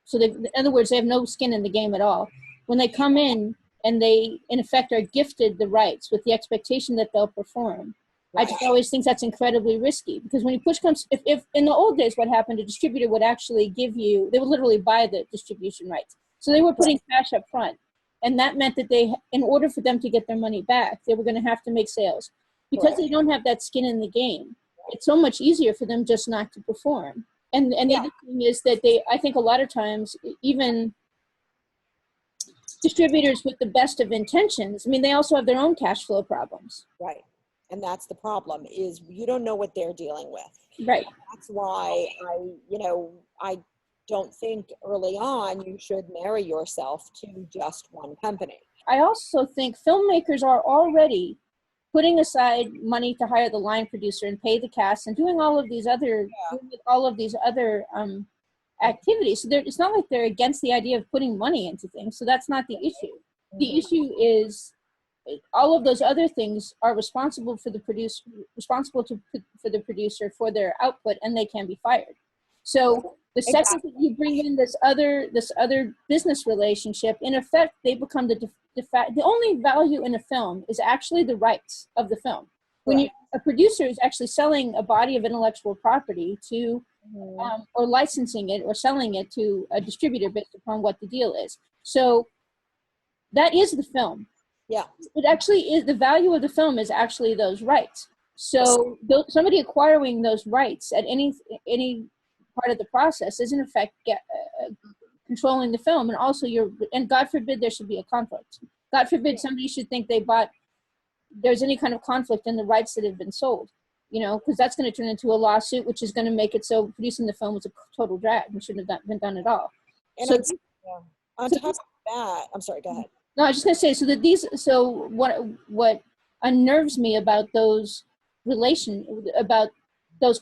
So in other words, they have no skin in the game at all. When they come in and they, in effect, are gifted the rights with the expectation that they'll perform, I just always think that's incredibly risky, because when push comes, if in the old days, what happened, a distributor would actually they would literally buy the distribution rights. So they were putting cash up front. And that meant that in order for them to get their money back, they were going to have to make sales. Because they don't have that skin in the game, it's so much easier for them just not to perform. And the other thing is that I think a lot of times, even distributors with the best of intentions, they also have their own cash flow problems. Right. And that's the problem, is you don't know what they're dealing with. Right. That's why I don't think early on you should marry yourself to just one company. I also think filmmakers are already putting aside money to hire the line producer and pay the cast and doing all of these other activities. So it's not like they're against the idea of putting money into things. So that's not the issue. The issue is all of those other things are responsible for the producer, for their output, and they can be fired. So the second that you bring in this other business relationship, in effect, they become the only value in a film is actually the rights of the film. When a producer is actually selling a body of intellectual property to, or licensing it or selling it to a distributor based upon what the deal is. So that is the film. Yeah. It actually is, the value of the film is actually those rights. So somebody acquiring those rights at any part of the process is in effect controlling the film, and also and God forbid there should be a conflict. God forbid somebody should think there's any kind of conflict in the rights that have been sold, because that's going to turn into a lawsuit, which is going to make it so producing the film was a total drag and shouldn't have been done at all. And on top of that, I'm sorry, go ahead. No, I was just going to say, what unnerves me about those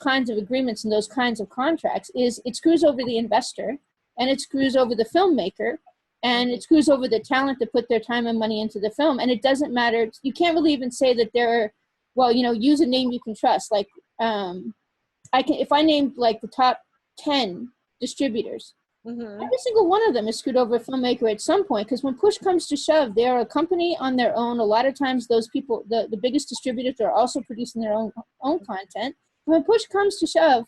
kinds of agreements and those kinds of contracts is it screws over the investor, and it screws over the filmmaker, and it screws over the talent to put their time and money into the film. And it doesn't matter. You can't really even say that use a name you can trust. Like, if I named like the top 10 distributors, every single one of them is screwed over a filmmaker at some point, because when push comes to shove, they're a company on their own. A lot of times those people, the biggest distributors, are also producing their own content. When push comes to shove,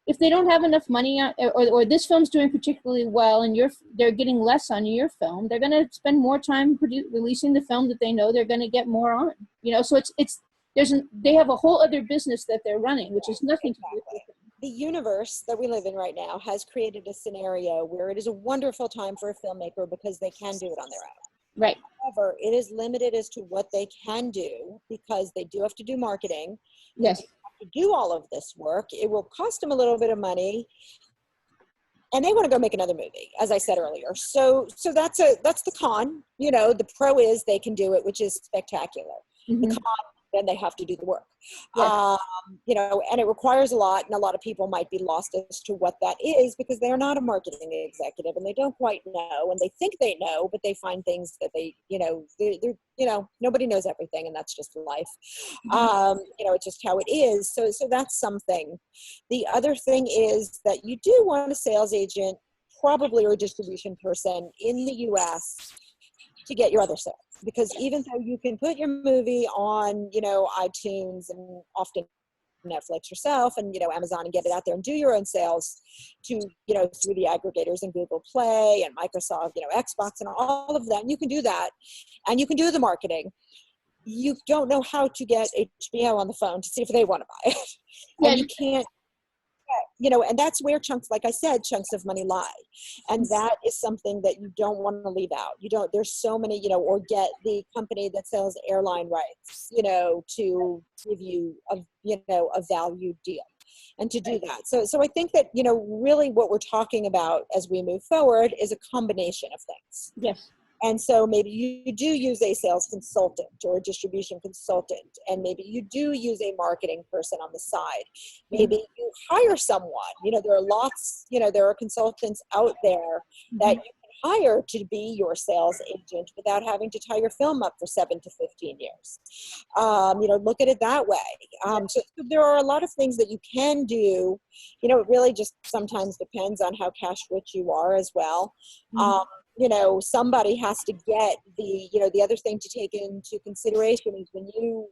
if they don't have enough money or this film's doing particularly well and they're getting less on your film, they're going to spend more time releasing the film that they know they're going to get more on. So they have a whole other business that they're running, which is nothing to do with it. The universe that we live in right now has created a scenario where it is a wonderful time for a filmmaker because they can do it on their own. Right. However, it is limited as to what they can do because they do have to do marketing. Yes. They have to do all of this work. It will cost them a little bit of money, and they want to go make another movie, as I said earlier. So that's the con. You know, the pro is they can do it, which is spectacular. The con, then they have to do the work. Yes. You know, and it requires a lot, and a lot of people might be lost as to what that is because they are not a marketing executive and they don't quite know, and they think they know, but they find things that they, you know, they're you know, nobody knows everything, and that's just life. You know, it's just how it is. So that's something. The other thing is that you do want a sales agent, probably, or a distribution person in the US to get your other sales. Because even though you can put your movie on, you know, iTunes and often Netflix yourself and, you know, Amazon, and get it out there and do your own sales to, you know, through the aggregators and Google Play and Microsoft, you know, Xbox and all of that. You can do that and you can do the marketing. You don't know how to get HBO on the phone to see if they want to buy it. And you can't, you know, and that's where chunks, like I said, chunks of money lie. And that is something that you don't want to leave out. You don't, there's so many, you know, or get the company that sells airline rights, you know, to give you a, you know, a valued deal and to do that. So I think that, you know, really what we're talking about as we move forward is a combination of things. Yes. And so maybe you do use a sales consultant or a distribution consultant, and maybe you do use a marketing person on the side. Maybe you hire someone. You know, there are lots, you know, there are consultants out there that you can hire to be your sales agent without having to tie your film up for 7 to 15 years. You know, look at it that way. So there are a lot of things that you can do. You know, it really just sometimes depends on how cash rich you are as well. You know, somebody has to get the, you know, the other thing to take into consideration is when you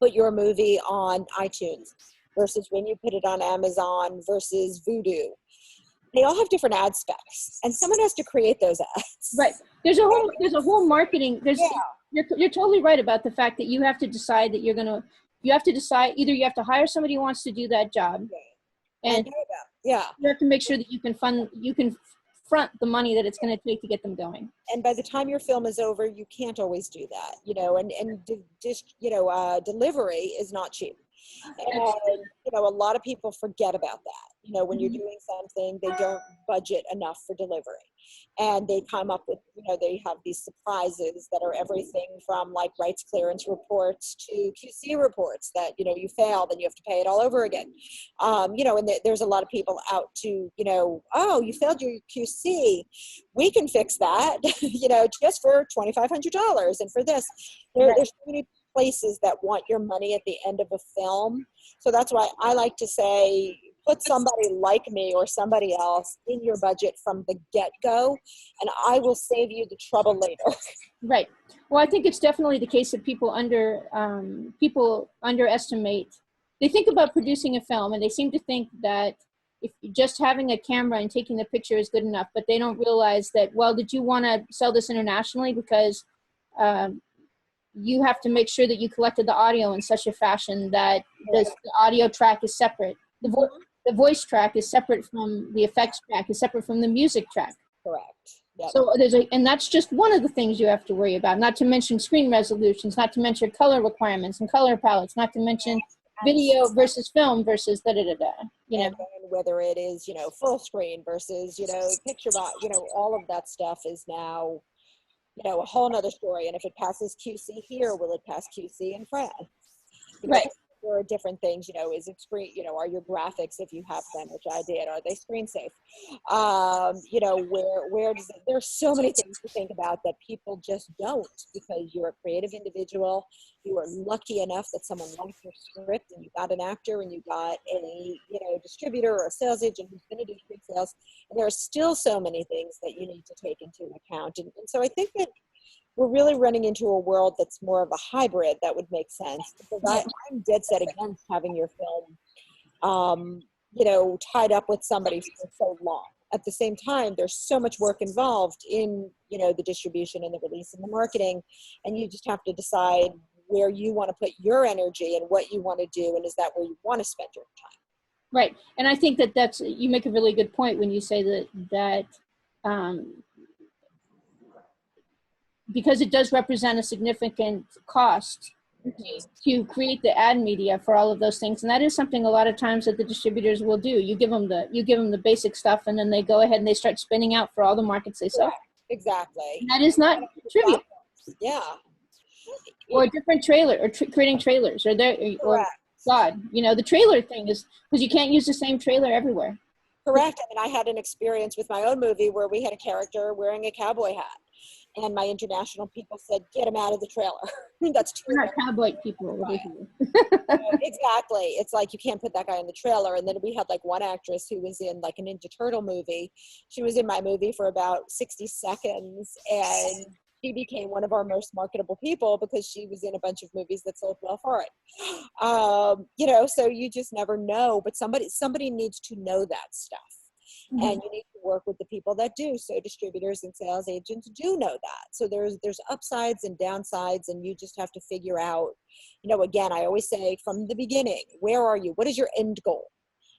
put your movie on iTunes versus when you put it on Amazon versus Vudu. They all have different ad specs, and someone has to create those ads. Right. There's a whole marketing. You're totally right about the fact that you have to decide that you have to decide either you have to hire somebody who wants to do that job, and you have to make sure that you can front the money that it's going to take to get them going. And by the time your film is over, you can't always do that, you know, and just, you know, delivery is not cheap. And, you know, a lot of people forget about that. You know, when you're doing something, they don't budget enough for delivery. And they come up with, you know, they have these surprises that are everything from like rights clearance reports to QC reports that, you know, you fail, then you have to pay it all over again. You know, and there's a lot of people out to, you know, oh, you failed your QC. We can fix that, you know, just for $2,500. And for this, there's so many places that want your money at the end of a film. So that's why I like to say, put somebody like me or somebody else in your budget from the get-go, and I will save you the trouble later. Right. Well, I think it's definitely the case that people underestimate. They think about producing a film, and they seem to think that if just having a camera and taking the picture is good enough, but they don't realize that, well, did you want to sell this internationally? Because you have to make sure that you collected the audio in such a fashion that the audio track is separate. The voice track is separate from the effects track, is separate from the music track. Correct. Yep. So and that's just one of the things you have to worry about, not to mention screen resolutions, not to mention color requirements and color palettes, not to mention video versus film versus you know. And whether it is, you know, full screen versus, you know, picture box, you know, all of that stuff is now, you know, a whole nother story. And if it passes QC here, will it pass QC in France? You know, right. There are different things, you know, is it screen, you know, are your graphics, if you have them, which I did, are they screen safe? You know, where does it, there's so many things to think about that people just don't, because you're a creative individual. You are lucky enough that someone liked your script and you got an actor and you got a, you know, distributor or a sales agent who's going to do pre-sales. And there are still so many things that you need to take into account. And so I think that we're really running into a world that's more of a hybrid that would make sense. Because I'm dead set against having your film, you know, tied up with somebody for so long. At the same time, there's so much work involved in, you know, the distribution and the release and the marketing, and you just have to decide where you want to put your energy and what you want to do, and is that where you want to spend your time? Right, and I think that's you make a really good point when you say that because it does represent a significant cost to create the ad media for all of those things. And that is something a lot of times that the distributors will do. You give them the basic stuff, and then they go ahead and they start spinning out for all the markets they sell. Exactly. And that is not trivial. Yeah. Or a different trailer, or creating trailers, or God, you know, the trailer thing is because you can't use the same trailer everywhere. Correct. I mean, I had an experience with my own movie where we had a character wearing a cowboy hat, and my international people said, "Get him out of the trailer." That's too. We're not cowboy people over here. Exactly. It's like you can't put that guy in the trailer. And then we had like one actress who was in like a Ninja Turtle movie. She was in my movie for about 60 seconds, and she became one of our most marketable people because she was in a bunch of movies that sold well for it. You know, so you just never know, but somebody needs to know that stuff. Mm-hmm. And you need to work with the people that do. So distributors and sales agents do know that. So there's upsides and downsides, and you just have to figure out, you know, again, I always say from the beginning, where are you? What is your end goal?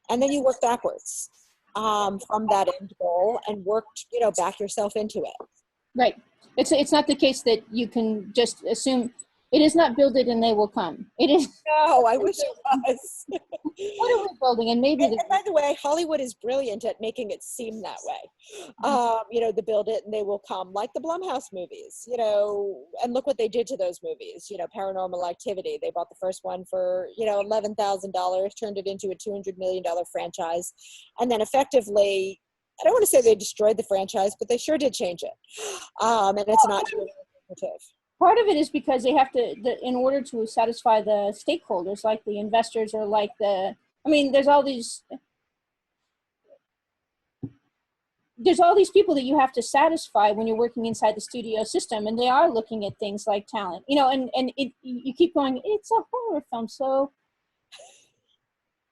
And then you work backwards from that end goal and work, you know, back yourself into it. Right. It's not the case that you can just assume. It is not build it and they will come. It is. No, I wish it was. What are we building? And maybe. And by the way, Hollywood is brilliant at making it seem that way. You know, the build it and they will come, like the Blumhouse movies, you know, and look what they did to those movies. You know, Paranormal Activity. They bought the first one for, you know, $11,000, turned it into a $200 million franchise. And then effectively, I don't want to say they destroyed the franchise, but they sure did change it. And it's not too lucrative. Part of it is because they have to, in order to satisfy the stakeholders, like the investors or like there's all these people that you have to satisfy when you're working inside the studio system, and they are looking at things like talent, you know, and you keep going, it's a horror film, so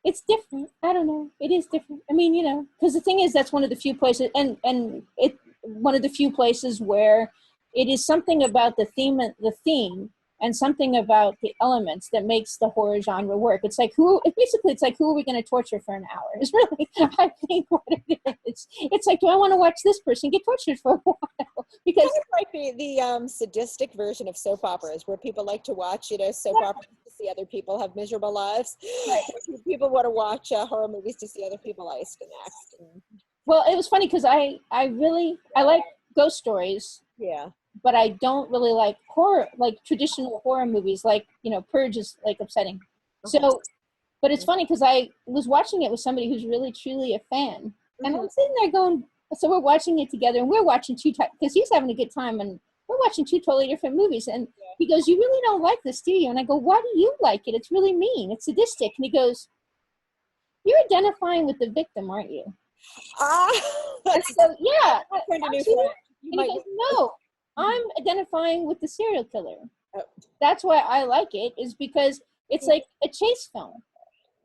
it's different. I don't know. It is different. I mean, you know, because the thing is, that's one of the few places, one of the few places where it is something about the theme and something about the elements that makes the horror genre work. It's like who are we going to torture for an hour? Is really, I think, what it is. It's like, do I want to watch this person get tortured for a while? Because it's like the sadistic version of soap operas, where people like to watch, you know, soap operas to see other people have miserable lives. Right. People want to watch horror movies to see other people iced and axed. Well, it was funny because I like ghost stories. Yeah. But I don't really like horror, like traditional horror movies, like, you know, Purge is like upsetting. So, but it's funny because I was watching it with somebody who's really, truly a fan. And I'm sitting there going, so we're watching it together, and we're watching because he's having a good time, and we're watching two totally different movies. And he goes, you really don't like this, do you? And I go, why do you like it? It's really mean. It's sadistic. And he goes, you're identifying with the victim, aren't you? So, yeah. And he goes, no. I'm identifying with the serial killer. Oh. That's why I like it, is because it's like a chase film.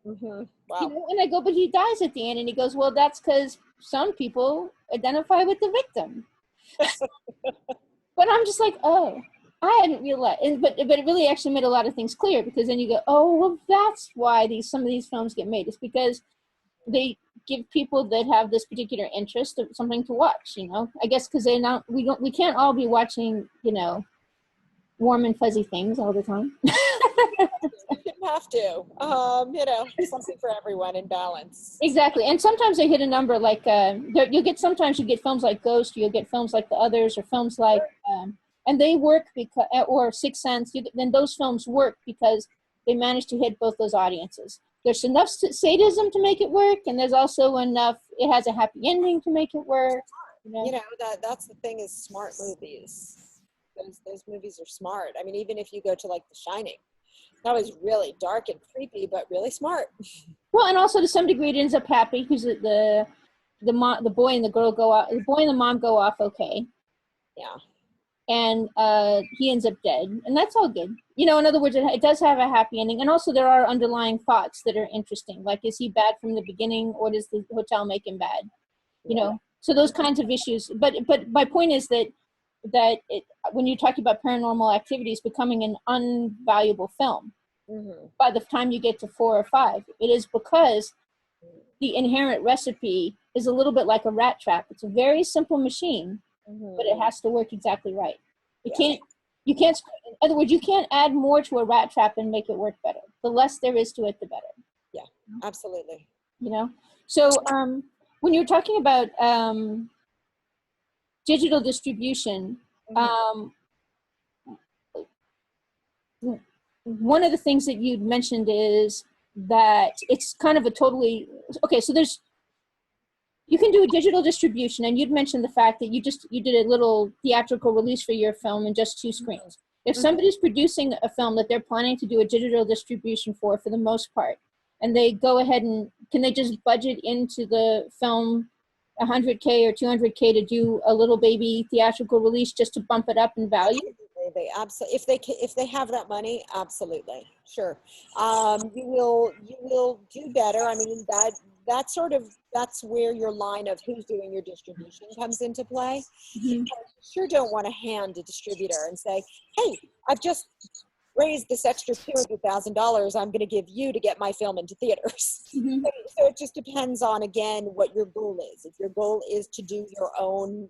Mm-hmm. Wow. You know? And I go, but he dies at the end, and he goes, well, that's because some people identify with the victim. But I'm just like, oh, I hadn't realized. But it really actually made a lot of things clear, because then you go, oh, well, that's why some of these films get made. It's because they give people that have this particular interest of something to watch, you know. I guess because we can't all be watching, you know, warm and fuzzy things all the time. You shouldn't have to. You know, something for everyone in balance. Exactly. And sometimes they hit a number like sometimes you get films like Ghost, you'll get films like The Others, or films like and they work because, or Sixth Sense. Then those films work because they manage to hit both those audiences. There's enough sadism to make it work, and there's also enough, it has a happy ending to make it work. You know, that's the thing, is smart movies. Those movies are smart. I mean, even if you go to like The Shining, that was really dark and creepy, but really smart. Well, and also to some degree it ends up happy, because the boy and the girl go off, the boy and the mom go off okay. Yeah. And he ends up dead, and that's all good. You know, in other words, it does have a happy ending, and also there are underlying thoughts that are interesting. Like, is he bad from the beginning, or does the hotel make him bad? You know, so those kinds of issues. But my point is that when you're talking about Paranormal Activities becoming an unvaluable film, by the time you get to 4 or 5, it is because the inherent recipe is a little bit like a rat trap. It's a very simple machine. But it has to work exactly right. You can't, in other words, you can't add more to a rat trap and make it work better. The less there is to it, the better. Yeah, absolutely. You know? So when you're talking about digital distribution, one of the things that you'd mentioned is that it's kind of a totally, okay, so you can do a digital distribution, and you'd mentioned the fact that you did a little theatrical release for your film in just 2 screens. If somebody's producing a film that they're planning to do a digital distribution for the most part, and they go ahead and, can they just budget into the film $100K or $200K to do a little baby theatrical release just to bump it up in value? They absolutely, if they have that money, absolutely, sure. You will do better. I mean, that's where your line of who's doing your distribution comes into play. You sure don't want to hand a distributor and say, hey, I've just raised this extra $200,000 I'm going to give you to get my film into theaters. So it just depends on, again, what your goal is. If your goal is to do your own,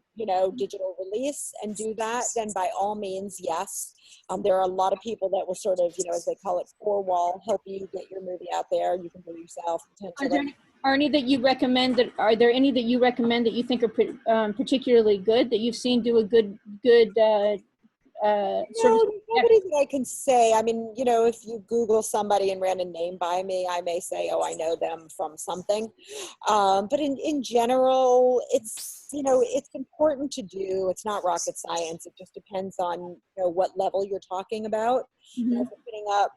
digital release and do that, then by all means, yes. There are a lot of people that will sort of, as they call it, four-wall, help you get your movie out there. You can do it yourself potentially. Are there any that you recommend that you think are particularly good, that you've seen do a good no, nobody that I can say. I mean, if you Google somebody and ran a name by me, I may say, oh, I know them from something. But in general, it's important to do. It's not rocket science. It just depends on, what level you're talking about. If you're putting up,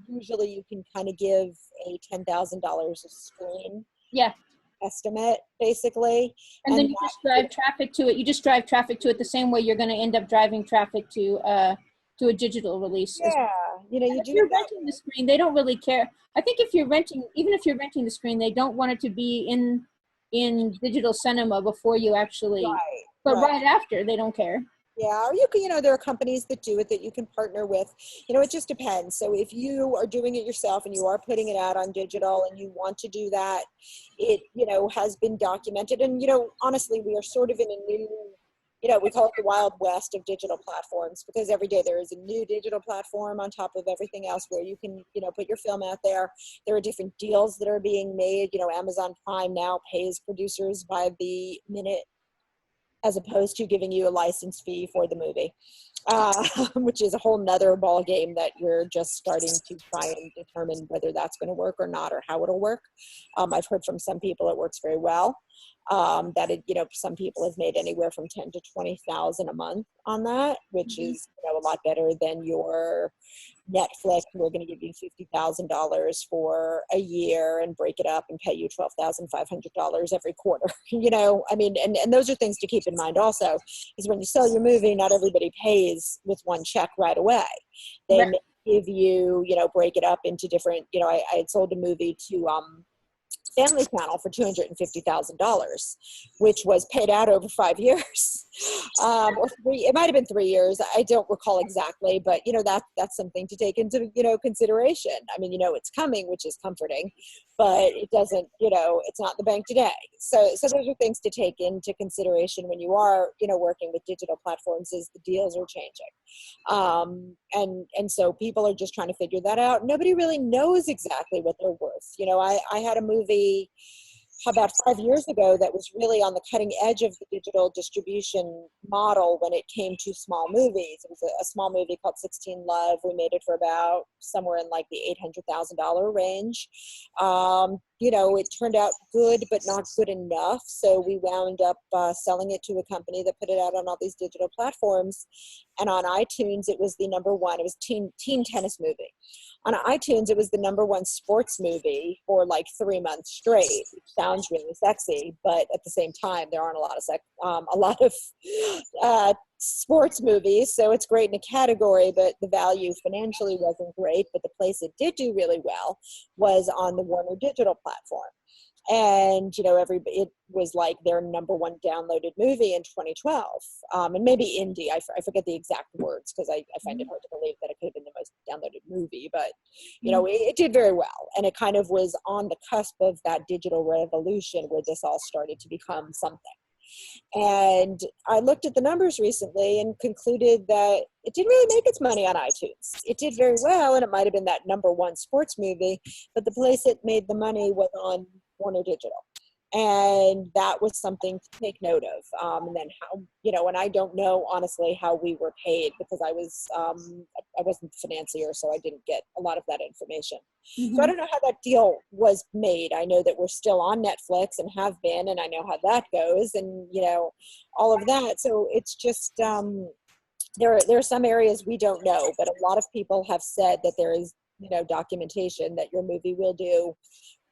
usually you can kind of give a $10,000 a screen. Yeah. Estimate, basically. And then you just drive traffic to it. You just drive traffic to it the same way you're going to end up driving traffic to a digital release. Yeah, if you're renting the screen, they don't really care. I think even if you're renting the screen, they don't want it to be in digital cinema before you actually. Right, but right after, they don't care. Yeah, or you can, there are companies that do it that you can partner with. It just depends. So if you are doing it yourself and you are putting it out on digital and you want to do that, it, has been documented. And, honestly, we are sort of in a new, we call it the Wild West of digital platforms, because every day there is a new digital platform on top of everything else where you can, put your film out there. There are different deals that are being made. Amazon Prime now pays producers by the minute, as opposed to giving you a license fee for the movie, which is a whole nother ball game that we're just starting to try and determine whether that's going to work or not, or how it'll work. I've heard from some people it works very well. That some people have made anywhere from 10 to 20,000 a month on that, which is a lot better than your Netflix. We're going to give you $50,000 for a year and break it up and pay you $12,500 every quarter. And those are things to keep in mind also, is when you sell your movie, not everybody pays with one check right away. They may give you, break it up into different, I had sold a movie to Family Channel for $250,000, which was paid out over 5 years, or 3. It might have been 3 years. I don't recall exactly, but that's something to take into consideration. I mean, it's coming, which is comforting, but it doesn't. It's not in the bank today. So those are things to take into consideration when you are working with digital platforms. Is the deals are changing, and so people are just trying to figure that out. Nobody really knows exactly what they're worth. I had a movie about 5 years ago that was really on the cutting edge of the digital distribution model when it came to small movies. It was a small movie called 16 Love. We made it for about somewhere in like the $800,000 range. It turned out good, but not good enough. So we wound up selling it to a company that put it out on all these digital platforms. And on iTunes, it was the number one. It was teen tennis movie. On iTunes, it was the number one sports movie for like 3 months straight, which sounds really sexy, but at the same time, there aren't a lot of sports movies, so it's great in a category, but the value financially wasn't great. But the place it did do really well was on the Warner Digital platform. And, it was like their number one downloaded movie in 2012. And maybe indie, I forget the exact words, because I find it hard to believe that it could have been the most downloaded movie. But, it did very well. And it kind of was on the cusp of that digital revolution where this all started to become something. And I looked at the numbers recently and concluded that it didn't really make its money on iTunes. It did very well, and it might have been that #1 sports movie, but the place it made the money was on Warner Digital. And that was something to take note of. And then how, and I don't know honestly how we were paid, because I wasn't the financier, so I didn't get a lot of that information. Mm-hmm. So I don't know how that deal was made. I know that we're still on Netflix and have been, and I know how that goes, and all of that. So it's just there are some areas we don't know, but a lot of people have said that there is documentation that your movie will do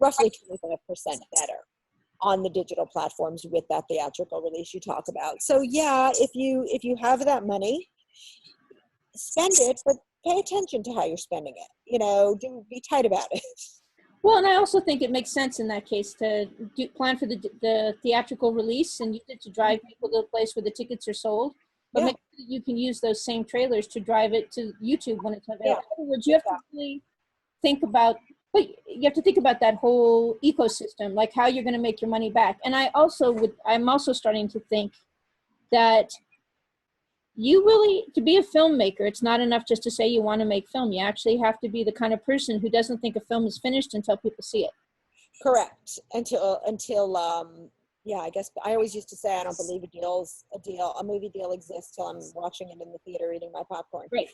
roughly 25% better on the digital platforms with that theatrical release you talk about. So yeah, if you have that money, spend it, but pay attention to how you're spending it. Be tight about it. Well, and I also think it makes sense in that case to plan for the theatrical release and use it to drive people to the place where the tickets are sold. But make sure that you can use those same trailers to drive it to YouTube when it's available. In other words, you have to really think about that whole ecosystem, like how you're going to make your money back. And I'm also starting to think that to be a filmmaker, it's not enough just to say you want to make film. You actually have to be the kind of person who doesn't think a film is finished until people see it. Correct. Until I guess I always used to say I don't believe a movie deal exists till I'm watching it in the theater eating my popcorn. Right.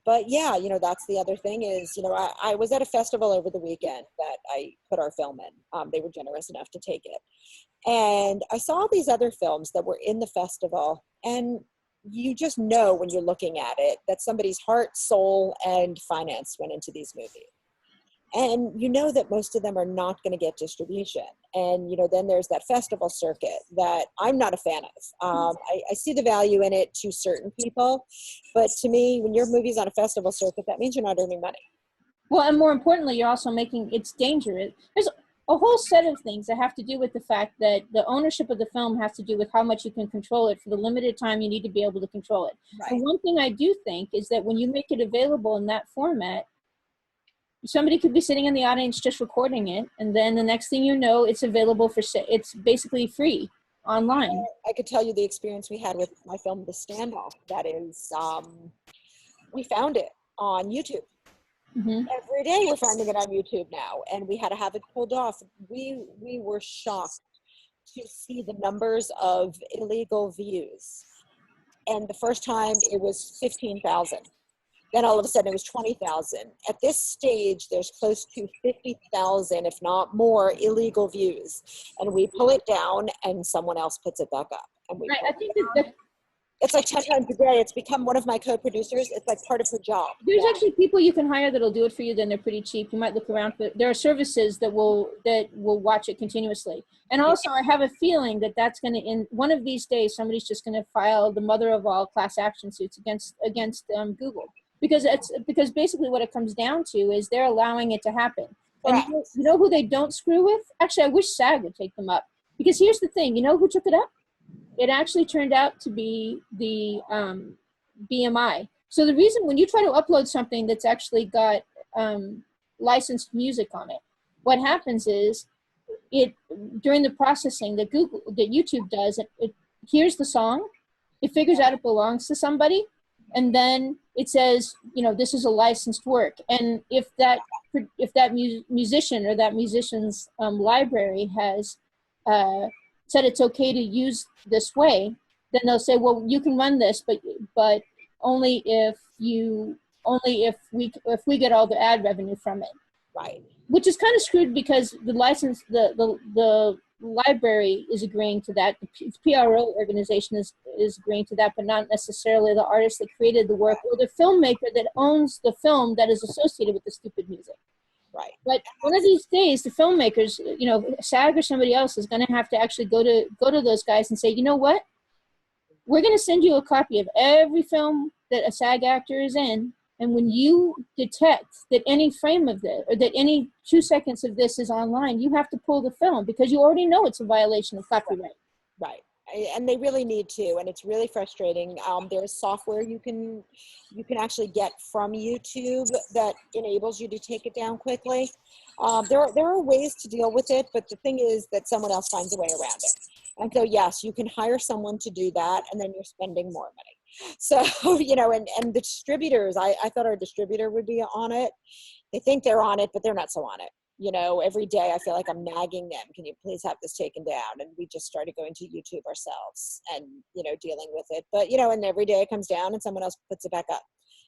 But yeah, that's the other thing is, I was at a festival over the weekend that I put our film in. They were generous enough to take it. And I saw these other films that were in the festival, and you just know when you're looking at it that somebody's heart, soul, and finance went into these movies. And that most of them are not going to get distribution. And, then there's that festival circuit that I'm not a fan of. I see the value in it to certain people. But to me, when your movie's on a festival circuit, that means you're not earning money. Well, and more importantly, you're also it's dangerous. There's a whole set of things that have to do with the fact that the ownership of the film has to do with how much you can control it for the limited time you need to be able to control it. Right. And one thing I do think is that when you make it available in that format, somebody could be sitting in the audience just recording it, and then the next thing you know, it's available it's basically free online. I could tell you the experience we had with my film, The Standoff. That is, we found it on YouTube. Mm-hmm. Every day we're finding it on YouTube now, and we had to have it pulled off. We were shocked to see the numbers of illegal views. And the first time it was 15,000. Then all of a sudden it was 20,000. At this stage, there's close to 50,000, if not more, illegal views. And we pull it down and someone else puts it back up. And we I think it's like 10 times a day. It's become one of my co-producers. It's like part of her job. There's actually people you can hire that'll do it for you. Then they're pretty cheap. You might look around, but there are services that will watch it continuously. And also, I have a feeling that that's going to in one of these days, somebody's just going to file the mother of all class action suits against Google. Because basically what it comes down to is they're allowing it to happen. And you know who they don't screw with? Actually, I wish SAG would take them up. Because here's the thing, you know who took it up? It actually turned out to be the BMI. So the reason when you try to upload something that's actually got licensed music on it, what happens is during the processing that YouTube does, it hears the song, it figures out it belongs to somebody, and then it says, this is a licensed work. And if that musician or that musician's library has said it's okay to use this way, then they'll say, well, you can run this, but only if we get all the ad revenue from it. Right. Which is kind of screwed because the license, the library is agreeing to that. The PRO organization is agreeing to that, but not necessarily the artist that created the work or the filmmaker that owns the film that is associated with the stupid music. Right. But one of these days, the filmmakers, SAG or somebody else is going to have to actually go to those guys and say, you know what? We're going to send you a copy of every film that a SAG actor is in. And when you detect that any frame of this or that any 2 seconds of this is online, you have to pull the film because you already know it's a violation of copyright. Right. And they really need to, and it's really frustrating. There's software you can actually get from YouTube that enables you to take it down quickly. There are ways to deal with it, but the thing is that someone else finds a way around it. And so, yes, you can hire someone to do that, and then you're spending more money. So, you know, and the distributors, I thought our distributor would be on it. They think they're on it, but they're not so on it. You know, every day I feel like I'm nagging them. Can you please have this taken down? And we just started going to YouTube ourselves and, you know, dealing with it. But, you know, and every day it comes down and someone else puts it back up.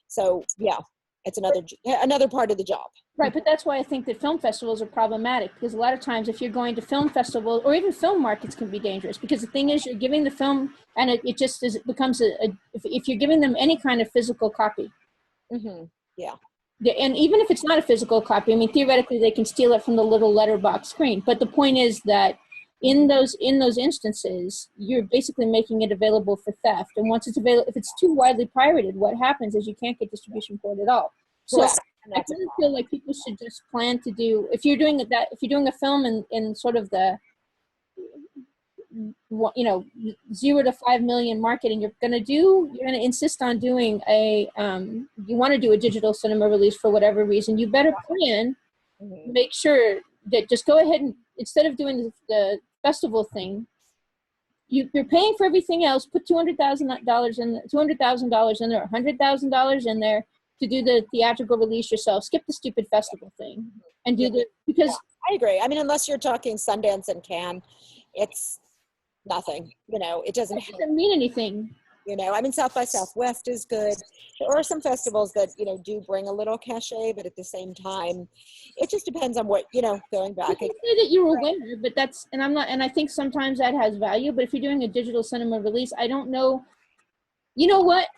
So, yeah, it's another part of the job. Right, but that's why I think that film festivals are problematic, because a lot of times if you're going to film festivals or even film markets can be dangerous, because the thing is you're giving the film, and it just is, it becomes if you're giving them any kind of physical copy. Mm-hmm. Yeah. And even if it's not a physical copy, I mean, theoretically they can steal it from the little letterbox screen. But the point is that in those instances, you're basically making it available for theft. And once it's available, if it's too widely pirated, what happens is you can't get distribution for it at all. So Correct. I kind of feel like people should just plan to do, if you're doing a film in sort of the, you know, 0 to 5 million marketing, you're going to insist on doing you want to do a digital cinema release for whatever reason, you better plan, make sure that just go ahead and, instead of doing the festival thing, you're paying for everything else, put $200,000 in there, $100,000 in there to do the theatrical release yourself. Skip the stupid festival thing and do because I agree. I mean, unless you're talking Sundance and Cannes, it's nothing, you know, it doesn't mean anything. You know, I mean, South by Southwest is good. There are some festivals that, you know, do bring a little cachet, but at the same time, it just depends on what, you know, going back. You can say that you're a winner, but I think sometimes that has value, but if you're doing a digital cinema release, I don't know, you know what?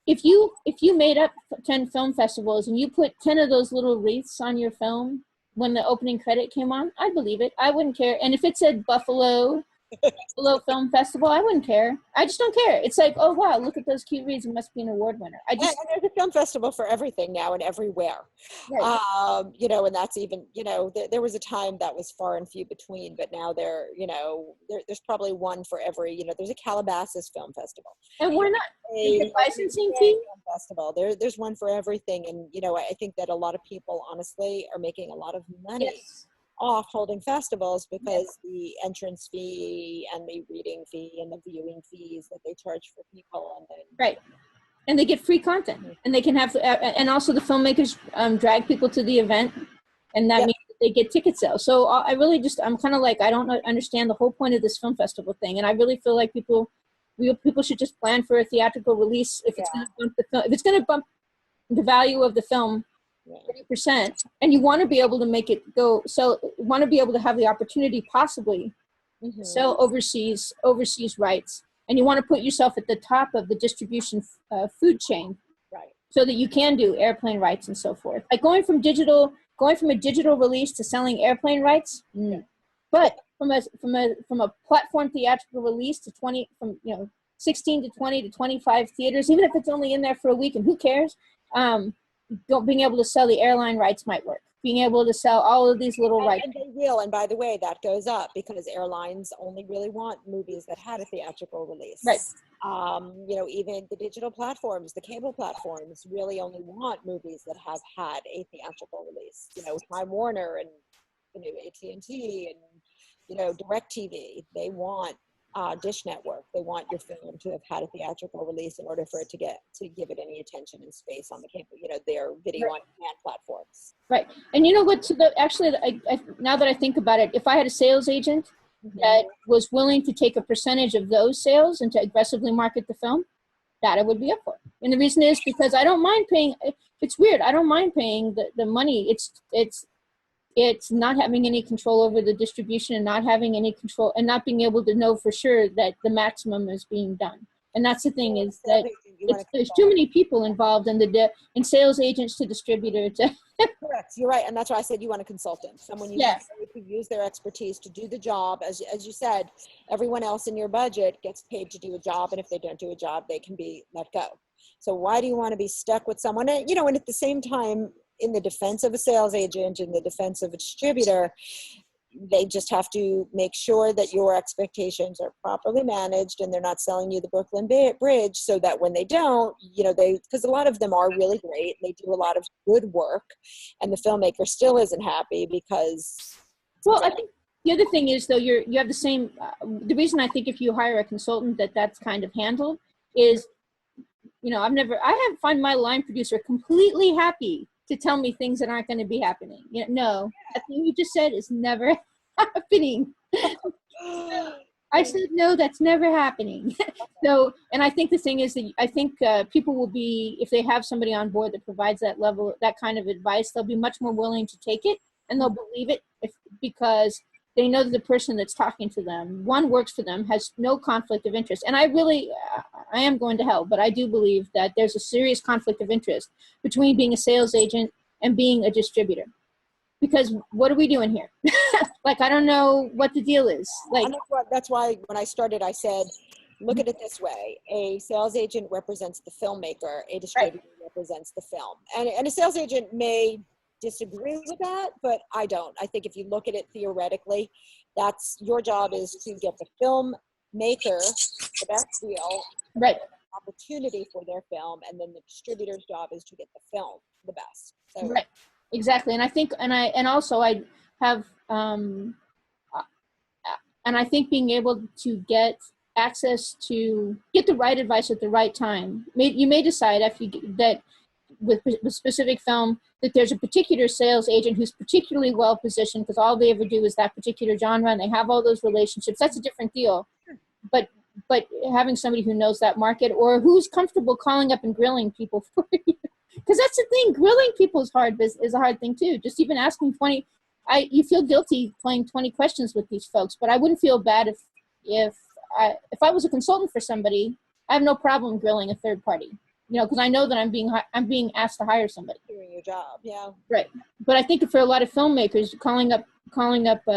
If you made up 10 film festivals and you put 10 of those little wreaths on your film when the opening credit came on, I'd believe it. I wouldn't care. And if it said Buffalo Film Festival, I wouldn't care. I just don't care. It's like, oh wow, look at those cute wreaths. It must be an award winner. And there's a film festival for everything now and everywhere. Right. You know, and that's even, you know, there was a time that was far and few between, but now there's probably one for every, you know, there's a Calabasas Film Festival. And why not? A licensing fee? Film festival. There's one for everything. And, you know, I think that a lot of people honestly are making a lot of money. Yes. Off holding festivals because the entrance fee and the reading fee and the viewing fees that they charge for people, and then right, and they get free content, and they can have, and also the filmmakers drag people to the event, and that means that they get ticket sales. So I'm kind of like, I don't understand the whole point of this film festival thing, and I really feel like people should just plan for a theatrical release if it's going to bump the value of the film 30%, and you want to be able to make it go, so want to be able to have the opportunity possibly sell overseas rights, and you want to put yourself at the top of the distribution food chain, right? So that you can do airplane rights and so forth. Like going from a digital release to selling airplane rights, but from a platform theatrical release to 16 to 20 to 25 theaters, even if it's only in there for a week, and who cares? Being able to sell the airline rights might work. Being able to sell all of these little rights. And they will. And by the way, that goes up because airlines only really want movies that had a theatrical release. Right. You know, even the digital platforms, the cable platforms really only want movies that have had a theatrical release. You know, Time Warner and, you know, AT&T and, you know, DirecTV, they want Dish Network. They want your film to have had a theatrical release in order for it to give it any attention and space on the cable, you know, their video on demand platforms. Right. And you know what? Now that I think about it, if I had a sales agent that was willing to take a percentage of those sales and to aggressively market the film, that I would be up for. And the reason is because I don't mind paying. It's weird. I don't mind paying the money. It's not having any control over the distribution and not having any control and not being able to know for sure that the maximum is being done. And that's the thing is that there's too many people involved in sales agents to distributor to. Correct. You're right. And that's why I said you want a consultant, someone who can use their expertise to do the job. As you said, everyone else in your budget gets paid to do a job. And if they don't do a job, they can be let go. So why do you want to be stuck with someone? And, you know, and at the same time, in the defense of a sales agent, in the defense of a distributor, they just have to make sure that your expectations are properly managed and they're not selling you the Brooklyn Bridge, so that when they don't, you know, because a lot of them are really great, they do a lot of good work, and the filmmaker still isn't happy because. Well, I think The other thing is, though, you have the same, the reason I think if you hire a consultant that's kind of handled is, I have find my line producer completely happy to tell me things that aren't going to be happening. No, that thing you just said is never happening. I said, no, that's never happening. So, and I think the thing is that I think people will be, if they have somebody on board that provides that level, that kind of advice, they'll be much more willing to take it and they'll believe it because they know that the person that's talking to them, one, works for them, has no conflict of interest. And I am going to hell, but I do believe that there's a serious conflict of interest between being a sales agent and being a distributor. Because what are we doing here? Like, I don't know what the deal is. Like, that's why when I started, I said, look at it this way. A sales agent represents the filmmaker. A distributor represents the film. And a sales agent may disagree with that, but I don't. I think if you look at it theoretically, that's your job is to get the filmmaker the best deal, opportunity for their film, and then the distributor's job is to get the film the best. So, right. Exactly. And I think, and I have, and I think being able to get access to get the right advice at the right time. You may decide that with specific film that there's a particular sales agent who's particularly well positioned because all they ever do is that particular genre and they have all those relationships. That's a different deal. But having somebody who knows that market or who's comfortable calling up and grilling people for you. Because that's the thing, grilling people is a hard thing too. Just even asking 20, you feel guilty playing 20 questions with these folks, but I wouldn't feel bad if I was a consultant for somebody. I have no problem grilling a third party, because I know that I'm being asked to hire somebody. Doing your job, yeah. Right, but I think for a lot of filmmakers, calling up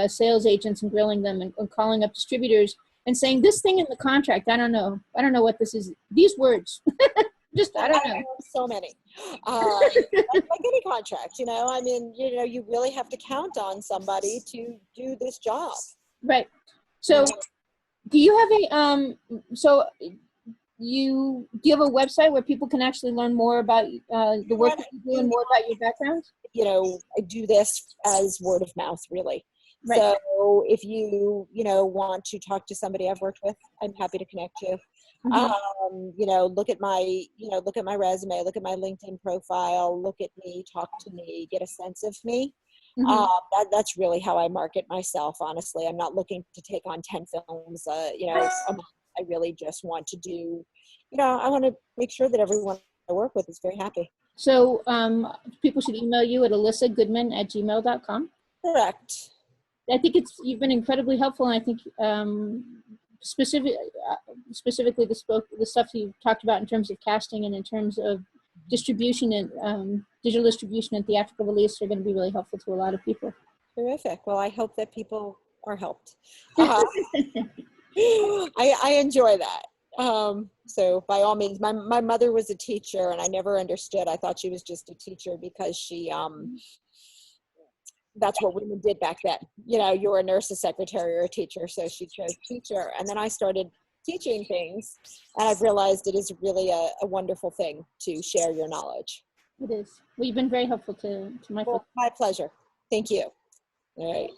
sales agents and grilling them, and calling up distributors and saying this thing in the contract, I don't know what this is. These words. I don't know. So many. Like any contract, I mean, you really have to count on somebody to do this job. Right. So do you have do you have a website where people can actually learn more about the work that you do and more about your background? I do this as word of mouth, really. Right. So if you, want to talk to somebody I've worked with, I'm happy to connect you. Look at my resume, look at my LinkedIn profile, look at me, talk to me, get a sense of me. That's really how I market myself. Honestly, I'm not looking to take on 10 films, a month. I really just want to do, I want to make sure that everyone I work with is very happy. So people should email you at ilyssagoodman@gmail.com. Correct. I think you've been incredibly helpful, and I think specifically the stuff you talked about in terms of casting and in terms of distribution and digital distribution and theatrical release are going to be really helpful to a lot of people. Terrific. Well, I hope that people are helped. I enjoy that. So by all means, my mother was a teacher and I never understood. I thought she was just a teacher because she, that's what women did back then. You were a nurse, a secretary, or a teacher. So she chose teacher. And then I started teaching things and I've realized it is really a wonderful thing to share your knowledge. It is. Well, you've been very helpful to my folks. My pleasure. Thank you. All right.